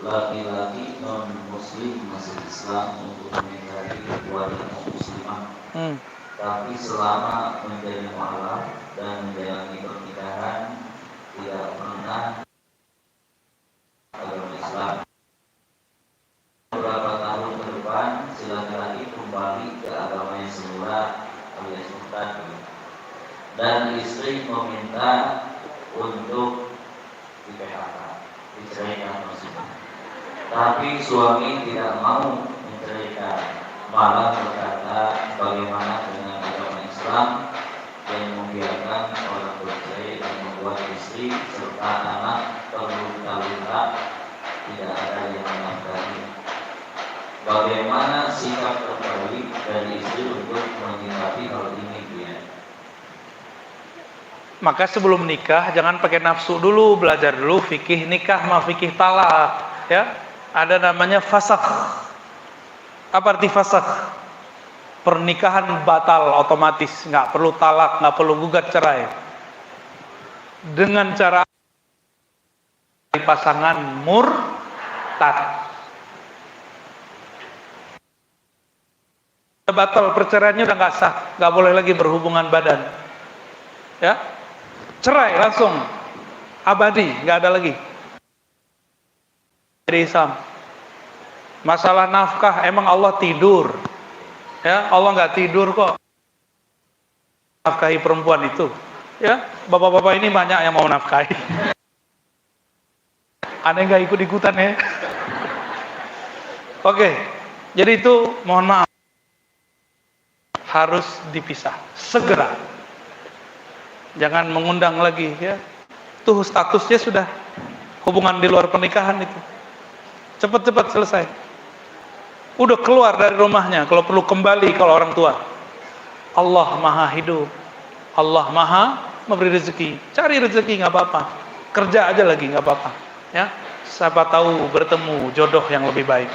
Laki-laki non muslim masih Islam untuk menikahi wanita muslimah. Tapi selama menjadi mualaf dan menjalani pernikahan tidak pernah agama Islam. Beberapa tahun ke depan si laki-laki kembali ke agama yang semula alias murtad, dan istri meminta untuk di PHK, diceraikan maksudnya. Tapi suami tidak mau menceraikan, malah berkata bagaimana dengan agama Islam yang membiarkan orang bercerai dan membuat istri serta anak terluka-luka, tidak ada yang menafkahi. Bagaimana sikap terbaik dari istri untuk menyikapi hal ini, dia? Maka sebelum nikah jangan pakai nafsu dulu, belajar dulu fikih nikah sama fikih talak, ya. Ada namanya fasakh. Apa arti fasakh? Pernikahan batal otomatis, nggak perlu talak, nggak perlu gugat cerai. Dengan cara pasangan murtad. Batal perceraiannya udah nggak sah, nggak boleh lagi berhubungan badan, ya. Cerai langsung, abadi, nggak ada lagi. Jadi Islam. Masalah nafkah, emang Allah tidur? Ya, Allah nggak tidur kok. Nafkahi perempuan itu, ya. Bapak-bapak ini banyak yang mau nafkahi. Aneh nggak ikut-ikutan ya. Oke, jadi itu mohon maaf, harus dipisah segera. Jangan mengundang lagi, ya. Tuh statusnya sudah hubungan di luar pernikahan itu. Cepat-cepat selesai. Udah keluar dari rumahnya, kalau perlu kembali kalau orang tua. Allah Maha hidup. Allah Maha memberi rezeki. Cari rezeki nggak apa-apa. Kerja aja lagi nggak apa-apa. Ya, siapa tahu bertemu jodoh yang lebih baik.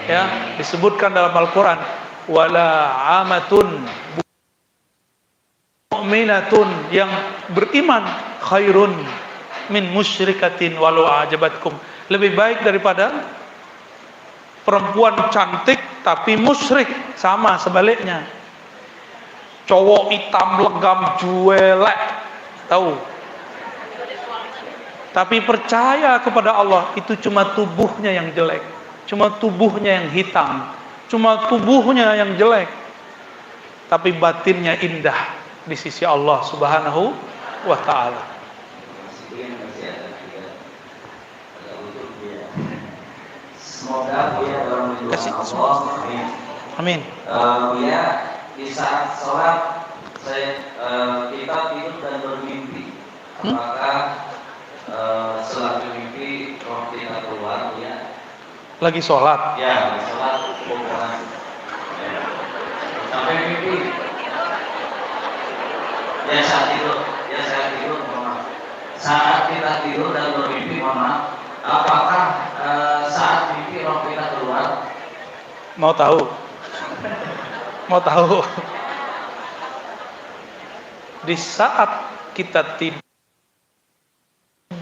Ya, disebutkan dalam Al-Qur'an, wala amatun mu'minatun, yang beriman khairun min musyrikatin walau ajabatkum, lebih baik daripada perempuan cantik tapi musyrik. Sama sebaliknya, cowok hitam legam juelek, tahu, tapi percaya kepada Allah, itu cuma tubuhnya yang jelek, cuma tubuhnya yang hitam, cuma tubuhnya yang jelek, tapi batinnya indah di sisi Allah Subhanahu wa ta'ala. Semoga dia dalam lindungan Allah. Amin. Ya, di saat sholat kita tidur dan bermimpi. Apakah setelah bermimpi roh kita keluar, ya? Lagi sholat? Ya, lagi sholat bukan. Sampai mimpi. Ya saat tidur, mohon maaf. Saat kita tidur dan bermimpi, mohon maaf. Apakah saat mimpi roh kita keluar? Mau tahu? Mau tahu? Di saat kita tidur,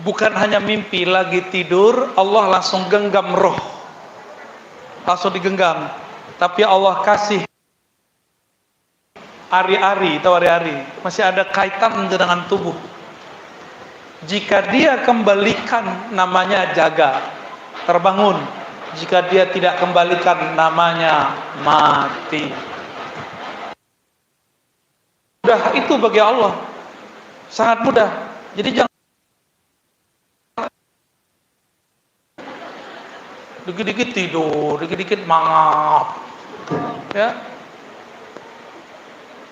bukan hanya mimpi, lagi tidur Allah langsung genggam roh, langsung digenggam. Tapi Allah kasih ari-ari, tahu ari-ari, masih ada kaitan dengan tubuh. Jika dia kembalikan, namanya jaga, terbangun. Jika dia tidak kembalikan, namanya mati. Mudah itu bagi Allah, sangat mudah. Jadi jangan dikit-dikit tidur, dikit-dikit mangap, ya.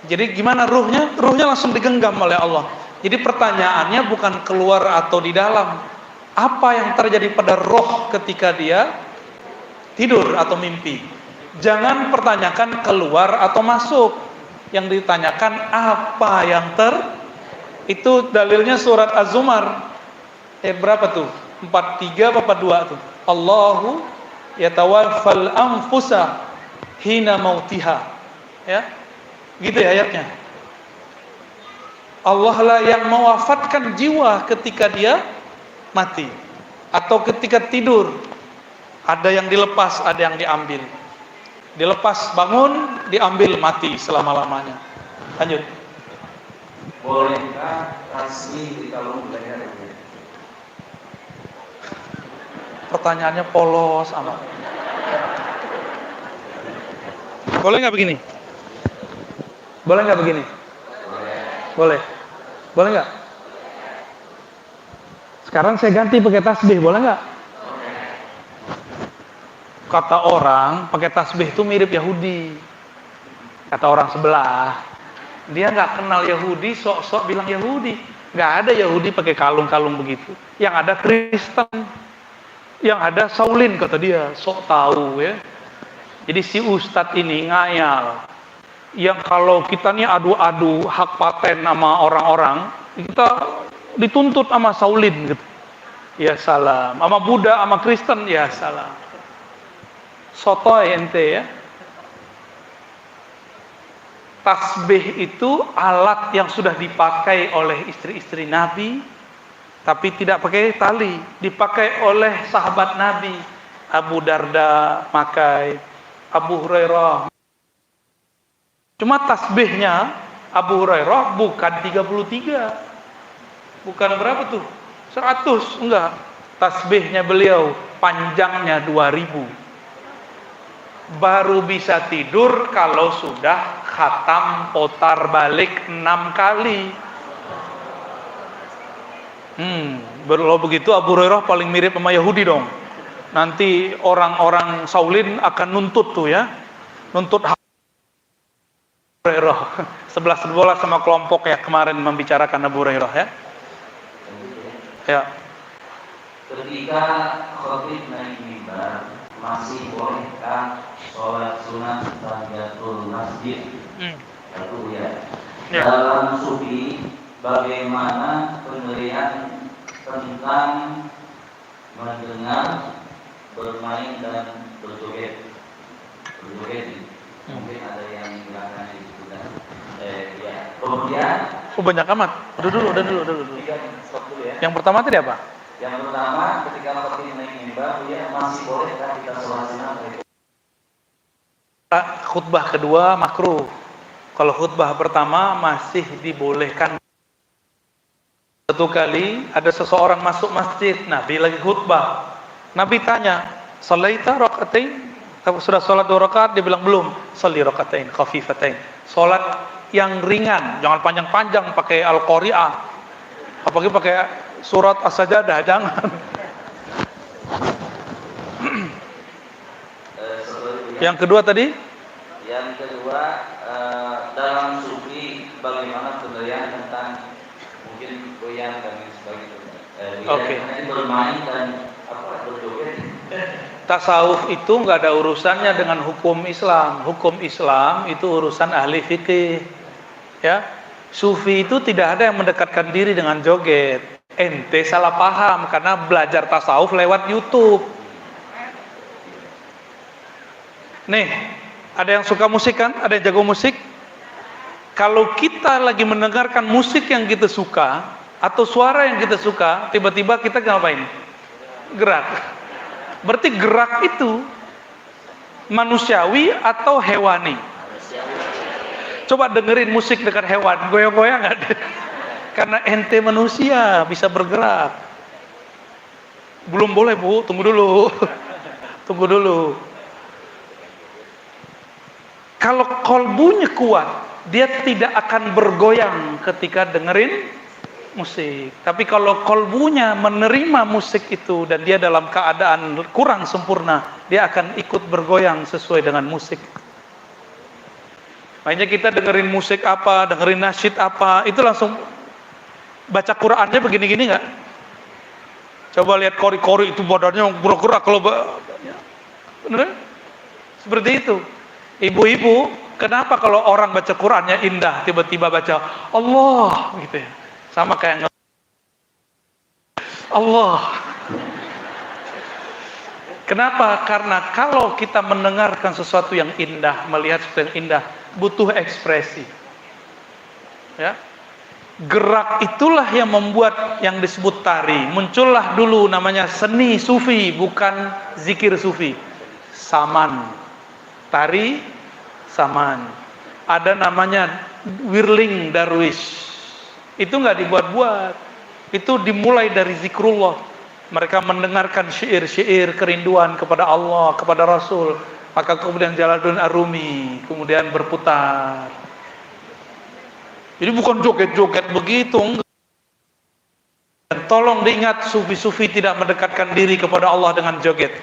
Jadi gimana ruhnya? Ruhnya langsung digenggam oleh Allah. Jadi pertanyaannya bukan keluar atau di dalam. Apa yang terjadi pada roh ketika dia tidur atau mimpi? Jangan pertanyakan keluar atau masuk. Yang ditanyakan apa yang itu dalilnya surat Az-Zumar. Berapa tuh? 43 apa 42 tuh? Allahu yatawaffal anfusa hina mautiha. Ya. Gitu ya ayatnya. Allah lah yang mewafatkan jiwa ketika dia mati atau ketika tidur. Ada yang dilepas, ada yang diambil. Dilepas bangun, diambil mati selama-lamanya. Lanjut. Bolehkah tasbih di kalung leher? Pertanyaannya polos amat. Boleh nggak begini? Boleh nggak begini? Boleh. Boleh nggak? Sekarang saya ganti pakai tasbih, boleh nggak? Kata orang pakai tasbih itu mirip Yahudi. Kata orang sebelah, dia nggak kenal Yahudi, sok-sok bilang Yahudi. Nggak ada Yahudi pakai kalung-kalung begitu. Yang ada Kristen, yang ada Saulin kata dia, sok tahu ya. Jadi si Ustadz ini ngayal. Yang kalau kita nih adu-adu hak paten sama orang-orang, kita dituntut sama Saulin gitu. Ya salam. Sama Buddha, sama Kristen, ya salam. Sotoy ente ya. Tasbih itu alat yang sudah dipakai oleh istri-istri Nabi, tapi tidak pakai tali. Dipakai oleh sahabat Nabi. Abu Darda pakai, Abu Hurairah. Cuma tasbihnya Abu Hurairah bukan 33. Bukan berapa tuh? 100, enggak. Tasbihnya beliau panjangnya 2000. Baru bisa tidur kalau sudah khatam putar balik 6 kali. Kalau begitu Abu Hurairah paling mirip sama Yahudi dong. Nanti orang-orang Saulin akan nuntut tuh ya. Nuntut Abu Hurairah. 11 sama kelompok ya kemarin membicarakan Abu Hurairah ya. Ya. Ketika khatib naik mimbar, masih bolehkah sholat sunat tahiyatul masjid? Satu ya. Dalam sufi, bagaimana penilaian tentang mendengar, bermain dan berjoget? Mungkin ada yang bilangkan di situ kan. Ya. Kemudian Banyak amat. Udah dulu. Ya. Yang pertama tadi apa? Yang pertama, ketika khatib naik mimbar, ya masih bolehkah kita sholat sunat? Khutbah kedua makruh. Kalau khutbah pertama masih dibolehkan. Satu kali ada seseorang masuk masjid, Nabi lagi khutbah. Nabi tanya, "Shalaita rakaatain?" Sudah sholat 2 rakaat? Dia bilang belum. "Shalli rakaatain khafifatain." Sholat yang ringan, jangan panjang-panjang pakai Al-Qari'ah. Apalagi pakai surat As-Sajadah, jangan. Yang kedua tadi? Yang kedua, dalam sufi bagaimana penilaian tentang mungkin goyang dan sebagainya. Oke. Bermain dan berjoget. Tasawuf itu nggak ada urusannya dengan hukum Islam. Hukum Islam itu urusan ahli fikih. Ya, sufi itu tidak ada yang mendekatkan diri dengan joget. Ente salah paham karena belajar tasawuf lewat YouTube. Nih, ada yang suka musik kan? Ada yang jago musik? Kalau kita lagi mendengarkan musik yang kita suka atau suara yang kita suka, tiba-tiba kita ngapain? Gerak. Berarti gerak itu manusiawi atau hewani? Coba dengerin musik dekat hewan, goyang-goyang nggak? Karena ente manusia bisa bergerak. Belum boleh Bu, tunggu dulu. Tunggu dulu. Kalau kolbunya kuat, dia tidak akan bergoyang ketika dengerin musik. Tapi kalau kolbunya menerima musik itu dan dia dalam keadaan kurang sempurna, dia akan ikut bergoyang sesuai dengan musik. Makanya kita dengerin musik apa, dengerin nasyid apa, itu langsung baca Qur'annya begini-gini nggak? Coba lihat kori-kori itu badannya bergerak kalau bener? Seperti itu. Ibu-ibu, kenapa kalau orang baca Qur'annya indah, tiba-tiba baca Allah gitu ya? Sama kayak Allah. Kenapa? Karena kalau kita mendengarkan sesuatu yang indah, melihat sesuatu yang indah, butuh ekspresi. Ya. Gerak itulah yang membuat yang disebut tari. Muncullah dulu namanya seni sufi, bukan zikir sufi. Saman. Tari saman. Ada namanya whirling darwish. Itu nggak dibuat-buat. Itu dimulai dari zikrullah. Mereka mendengarkan syair-syair kerinduan kepada Allah, kepada Rasul. Maka kemudian Jalaluddin Ar-Rumi kemudian berputar. Jadi bukan joget-joget begitu. Tolong diingat, sufi-sufi tidak mendekatkan diri kepada Allah dengan joget.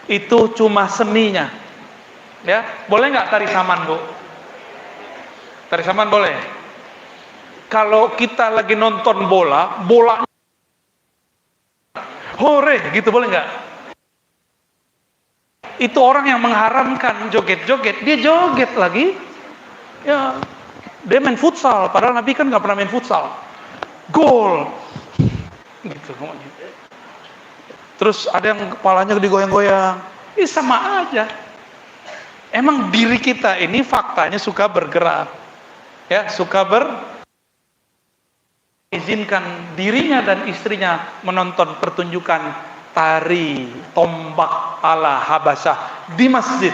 Itu cuma seninya. Ya, boleh nggak tari saman, Bu? Tari saman boleh. Kalau kita lagi nonton bola hore gitu, boleh nggak? Itu orang yang mengharamkan joget-joget, dia joget lagi. Ya, dia main futsal, padahal Nabi kan nggak pernah main futsal. Gol, gitu. Terus ada yang kepalanya digoyang-goyang. Ini sama aja. Emang diri kita ini faktanya suka bergerak, ya, suka izinkan dirinya dan istrinya menonton pertunjukan tari tombak ala Habasyah di masjid.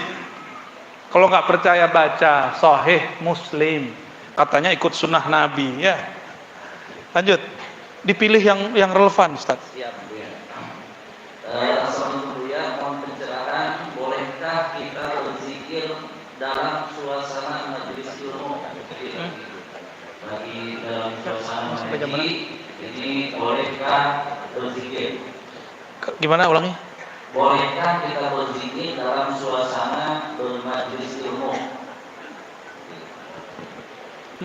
Kalau nggak percaya baca Sahih Muslim, katanya ikut sunnah Nabi, ya. Lanjut, dipilih yang relevan, Ustaz. Siap, Bu ya. Assalamualaikum ya, mohon pencerahan, bolehkah kita berzikir dalam suasana majelis ilmu? Bagi dalam suasana majelis ini bolehkah berzikir? Gimana ulangi? Bolehkah kita berzikir dalam suasana bermajelis ilmu?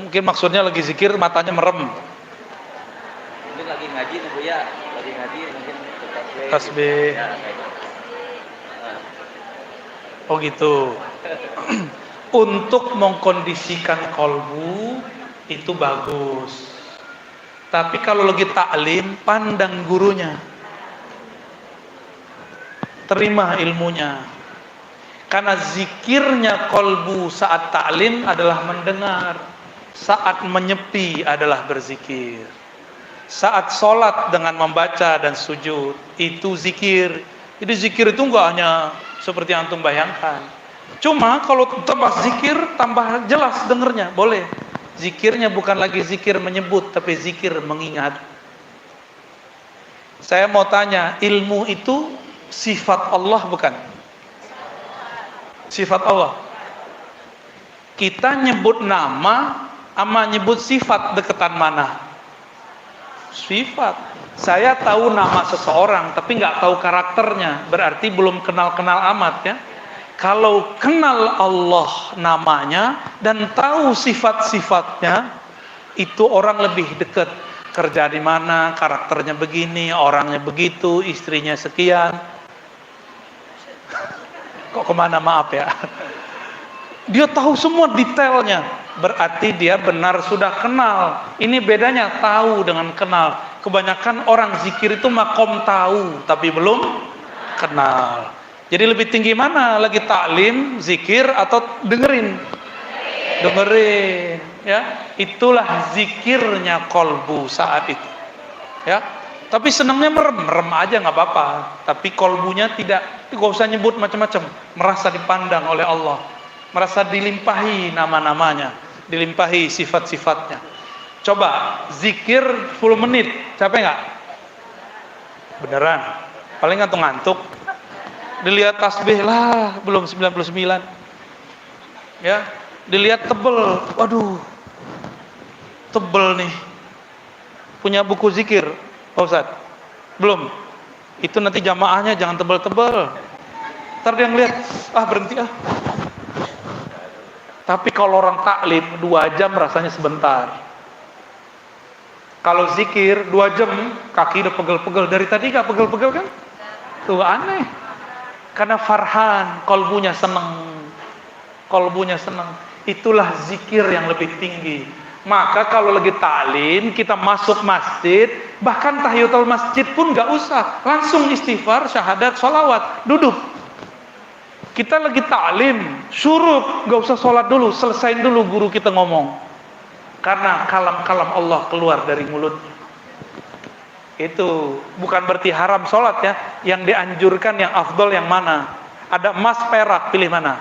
Mungkin maksudnya lagi zikir matanya merem. Mungkin lagi ngaji tuh Bu ya, lagi ngaji mungkin Tasbih. Ya, Oh gitu. Untuk mengkondisikan kolbu itu bagus. Tapi kalau lagi taklim, pandang gurunya, terima ilmunya. Karena zikirnya kolbu saat taklim adalah mendengar, saat menyepi adalah berzikir. Saat sholat dengan membaca dan sujud itu zikir. Jadi zikir itu enggak hanya seperti yang antum bayangkan. Cuma kalau tambah zikir tambah jelas dengernya, boleh. Zikirnya bukan lagi zikir menyebut, tapi zikir mengingat. Saya mau tanya, ilmu itu sifat Allah bukan? Sifat Allah. Kita nyebut nama sama nyebut sifat deketan mana? Sifat. Saya tahu nama seseorang tapi nggak tahu karakternya, berarti belum kenal-kenal amat ya. Kalau kenal Allah namanya dan tahu sifat-sifatnya, itu orang lebih dekat. Kerja di mana, karakternya begini, orangnya begitu, istrinya sekian. Kok kemana, maaf ya. Dia tahu semua detailnya, berarti dia benar sudah kenal. Ini bedanya tahu dengan kenal. Kebanyakan orang zikir itu makom tahu tapi belum kenal. Jadi lebih tinggi mana? Lagi taklim, zikir atau dengerin? Dengerin. Ya, itulah zikirnya kolbu saat itu. Ya, tapi senangnya merem aja nggak apa-apa. Tapi kolbunya tidak, nggak usah nyebut macam-macam. Merasa dipandang oleh Allah, merasa dilimpahi nama-namanya, dilimpahi sifat-sifatnya. Coba zikir 10 menit, capek nggak? Beneran? Paling ngantuk-ngantuk. Dilihat tasbih lah, belum 99. Ya, dilihat tebel, waduh, tebel nih. Punya buku zikir, Pak Ustadz? Belum. Itu nanti jamaahnya jangan tebel-tebel. Ntar dia ngeliat, berhenti ah. Tapi kalau orang taklim 2 jam rasanya sebentar. Kalau zikir 2 jam, kaki udah pegel-pegel. Dari tadi gak pegel-pegel kan? Tuh aneh. Karena farhan, kolbunya seneng. Kolbunya seneng. Itulah zikir yang lebih tinggi. Maka kalau lagi taklim, kita masuk masjid, bahkan tahiyatul masjid pun gak usah. Langsung istighfar, syahadat, sholawat, duduk. Kita lagi taklim, suruh gak usah sholat dulu, selesain dulu guru kita ngomong. Karena kalam-kalam Allah keluar dari mulutnya. Itu bukan berarti haram sholat ya. Yang dianjurkan, yang afdol yang mana? Ada emas, perak, pilih mana?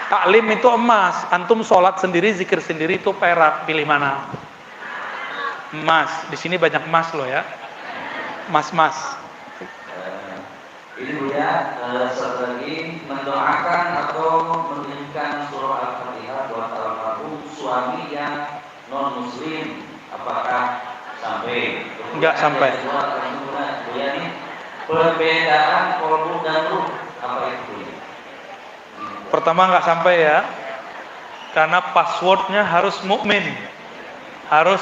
Taklim itu emas. Antum sholat sendiri, zikir sendiri itu perak, pilih mana? Emas. Di sini banyak emas loh ya. Emas-emas. Ini Buya, satu lagi mendoakan atau mengirimkan surah Al-Fatihah buat almarhum suami yang non muslim, apakah sampai? Enggak sampai. Buya nih, perbedaan kolbu dan ruh apa itu Buya? Pertama nggak sampai ya, karena passwordnya harus mukmin, harus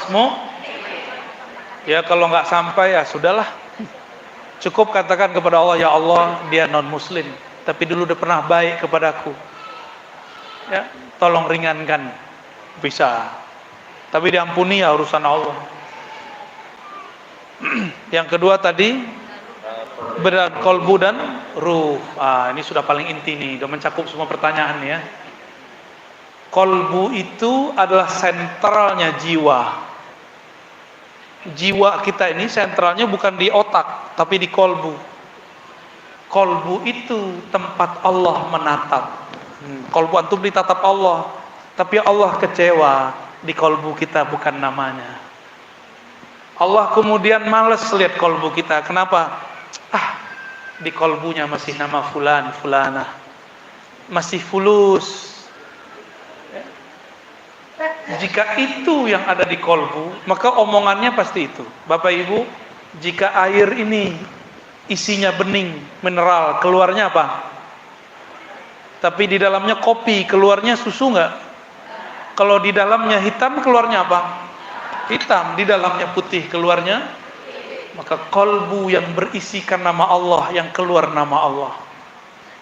ya kalau nggak sampai ya sudahlah. Cukup katakan kepada Allah, ya Allah dia non muslim, tapi dulu udah pernah baik kepadaku. Ya, tolong ringankan, bisa. Tapi diampuni ya urusan Allah. Yang kedua tadi berat kolbu dan ruh. Ini sudah paling inti nih, udah mencakup semua pertanyaan ya. Kolbu itu adalah sentralnya jiwa. Jiwa kita ini sentralnya bukan di otak, tapi di kolbu. Kolbu itu tempat Allah menatap. Kolbu antum ditatap Allah, tapi Allah kecewa di kolbu kita bukan namanya. Allah kemudian males lihat kolbu kita. Kenapa? Di kolbunya masih nama fulan, fulanah, masih fulus. Jika itu yang ada di kolbu, maka omongannya pasti itu. Bapak Ibu, jika air ini isinya bening, mineral, keluarnya apa? Tapi di dalamnya kopi, keluarnya susu nggak? Kalau di dalamnya hitam, keluarnya apa? Hitam. Di dalamnya putih, keluarnya? Maka kolbu yang berisikan nama Allah, yang keluar nama Allah.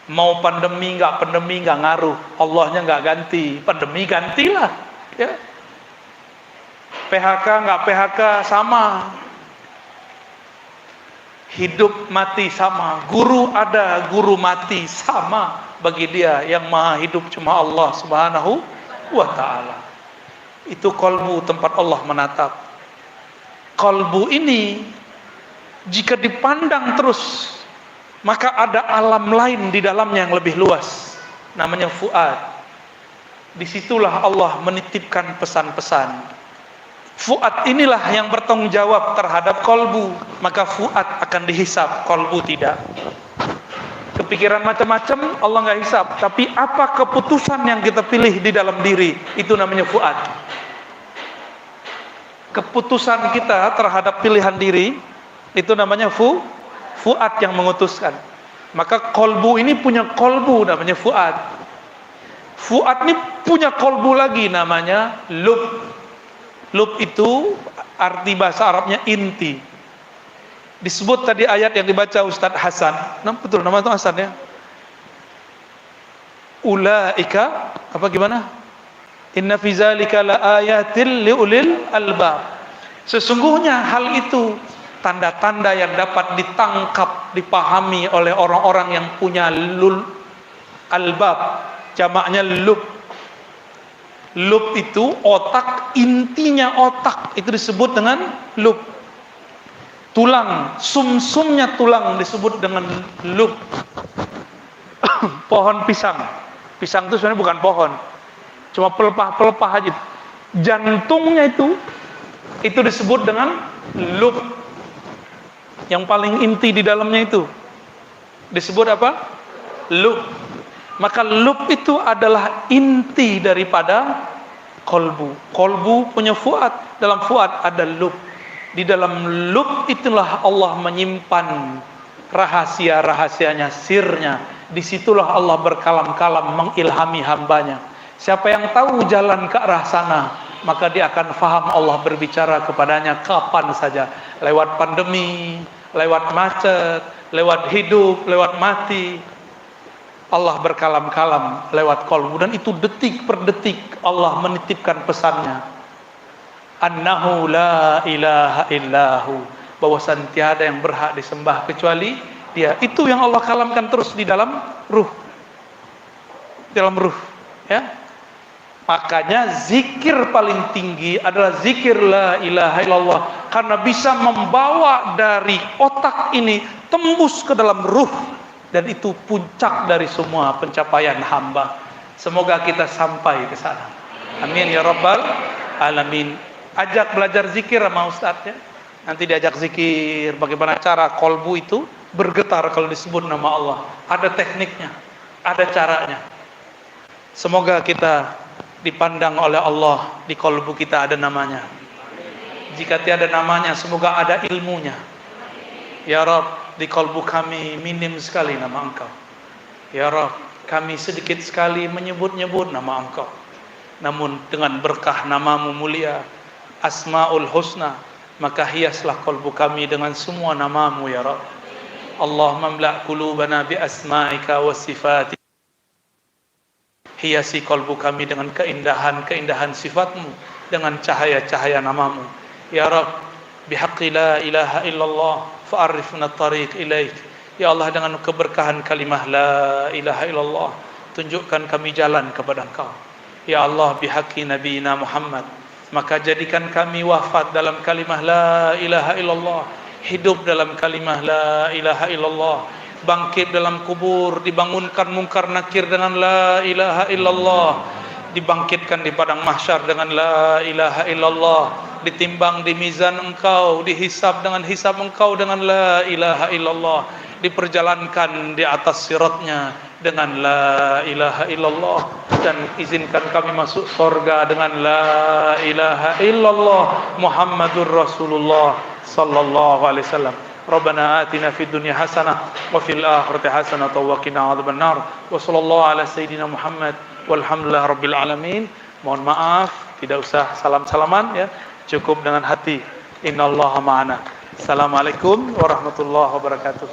Mau pandemi nggak ngaruh, Allahnya nggak ganti, pandemi gantilah. Ya. PHK nggak PHK sama, hidup mati sama, guru ada guru mati sama bagi dia, yang maha hidup cuma Allah subhanahu wa ta'ala. Itu kolbu, tempat Allah menatap. Kolbu ini jika dipandang terus, maka ada alam lain di dalamnya yang lebih luas, namanya fuad. Disitulah Allah menitipkan pesan-pesan. Fuad inilah yang bertanggung jawab terhadap kolbu. Maka fuad akan dihisap, kolbu tidak. Kepikiran macam-macam Allah nggak hisap, tapi apa keputusan yang kita pilih di dalam diri, itu namanya fuad. Keputusan kita terhadap pilihan diri, itu namanya fuad yang mengutuskan. Maka kolbu ini punya kolbu namanya fuad. Fuad ini punya kolbu lagi namanya lub. Lub itu arti bahasa Arabnya inti. Disebut tadi ayat yang dibaca Ustadz Hasan. Betul nama itu Hasan ya. Ulaika apa gimana? Inna fi zalika laayatil liulil albab. Sesungguhnya hal itu tanda-tanda yang dapat ditangkap, dipahami oleh orang-orang yang punya albab. Jamaknya lub. Lub itu otak, intinya otak itu disebut dengan lub. Tulang, sumsumnya tulang disebut dengan lub. Pohon pisang. Pisang itu sebenarnya bukan pohon. Cuma pelepah-pelepah aja. Jantungnya itu disebut dengan lub. Yang paling inti di dalamnya itu disebut apa? Lub. Maka lub itu adalah inti daripada kolbu. Kolbu punya fuad. Dalam fuad ada lub. Di dalam lub itulah Allah menyimpan rahasia-rahasianya, sirnya. Disitulah Allah berkalam-kalam mengilhami hambanya. Siapa yang tahu jalan ke arah sana, maka dia akan faham Allah berbicara kepadanya kapan saja. Lewat pandemi, lewat macet, lewat hidup, lewat mati. Allah berkalam-kalam lewat kolbu, dan itu detik per detik Allah menitipkan pesannya. Annahu la ilaha illahu, bahwasan tiada yang berhak disembah kecuali Dia. Itu yang Allah kalamkan terus di dalam ruh. Dalam ruh, ya. Makanya zikir paling tinggi adalah zikir la ilaha illallah, karena bisa membawa dari otak ini tembus ke dalam ruh. Dan itu puncak dari semua pencapaian hamba. Semoga kita sampai ke sana. Amin ya rabbal alamin. Ajak belajar zikir sama Ustaz ya. Nanti diajak zikir bagaimana cara kolbu itu bergetar kalau disebut nama Allah. Ada tekniknya, ada caranya. Semoga kita dipandang oleh Allah, di kolbu kita ada namanya. Jika tiada namanya, semoga ada ilmunya. Ya Rabb, di kolbu kami minim sekali nama Engkau. Ya Rabb, kami sedikit sekali menyebut-nyebut nama Engkau. Namun dengan berkah namamu mulia, Asmaul Husna, maka hiaslah kolbu kami dengan semua namamu ya Rabb. Allahumma mla' qulubana bi asma'ika wa sifatika. Hiasi kolbu kami dengan keindahan-keindahan sifatmu, dengan cahaya-cahaya namamu. Ya Rabb, bihaqqi la ilaha illallah fa'arifna tariq ilaik. Ya Allah, dengan keberkahan kalimah la ilaha illallah, tunjukkan kami jalan kepada Engkau. Ya Allah, bihaqqi nabiyina Muhammad, maka jadikan kami wafat dalam kalimah la ilaha illallah, hidup dalam kalimah la ilaha illallah, bangkit dalam kubur, dibangunkan mungkar nakir dengan la ilaha illallah, dibangkitkan di padang mahsyar dengan la ilaha illallah, ditimbang di mizan Engkau, dihisab dengan hisab Engkau dengan la ilaha illallah, diperjalankan di atas siratnya dengan la ilaha illallah, dan izinkan kami masuk surga dengan la ilaha illallah Muhammadur Rasulullah sallallahu alaihi wasallam. Rabbana atina fid dunya hasanah wa fil akhirati hasanah wa qina adzabannar. Wa sallallahu ala sayidina Muhammad walhamdulillahi rabbil alamin. Mohon maaf, tidak usah salam-salaman ya. Cukup dengan hati. Innallaha ma'ana. Assalamualaikum warahmatullahi wabarakatuh.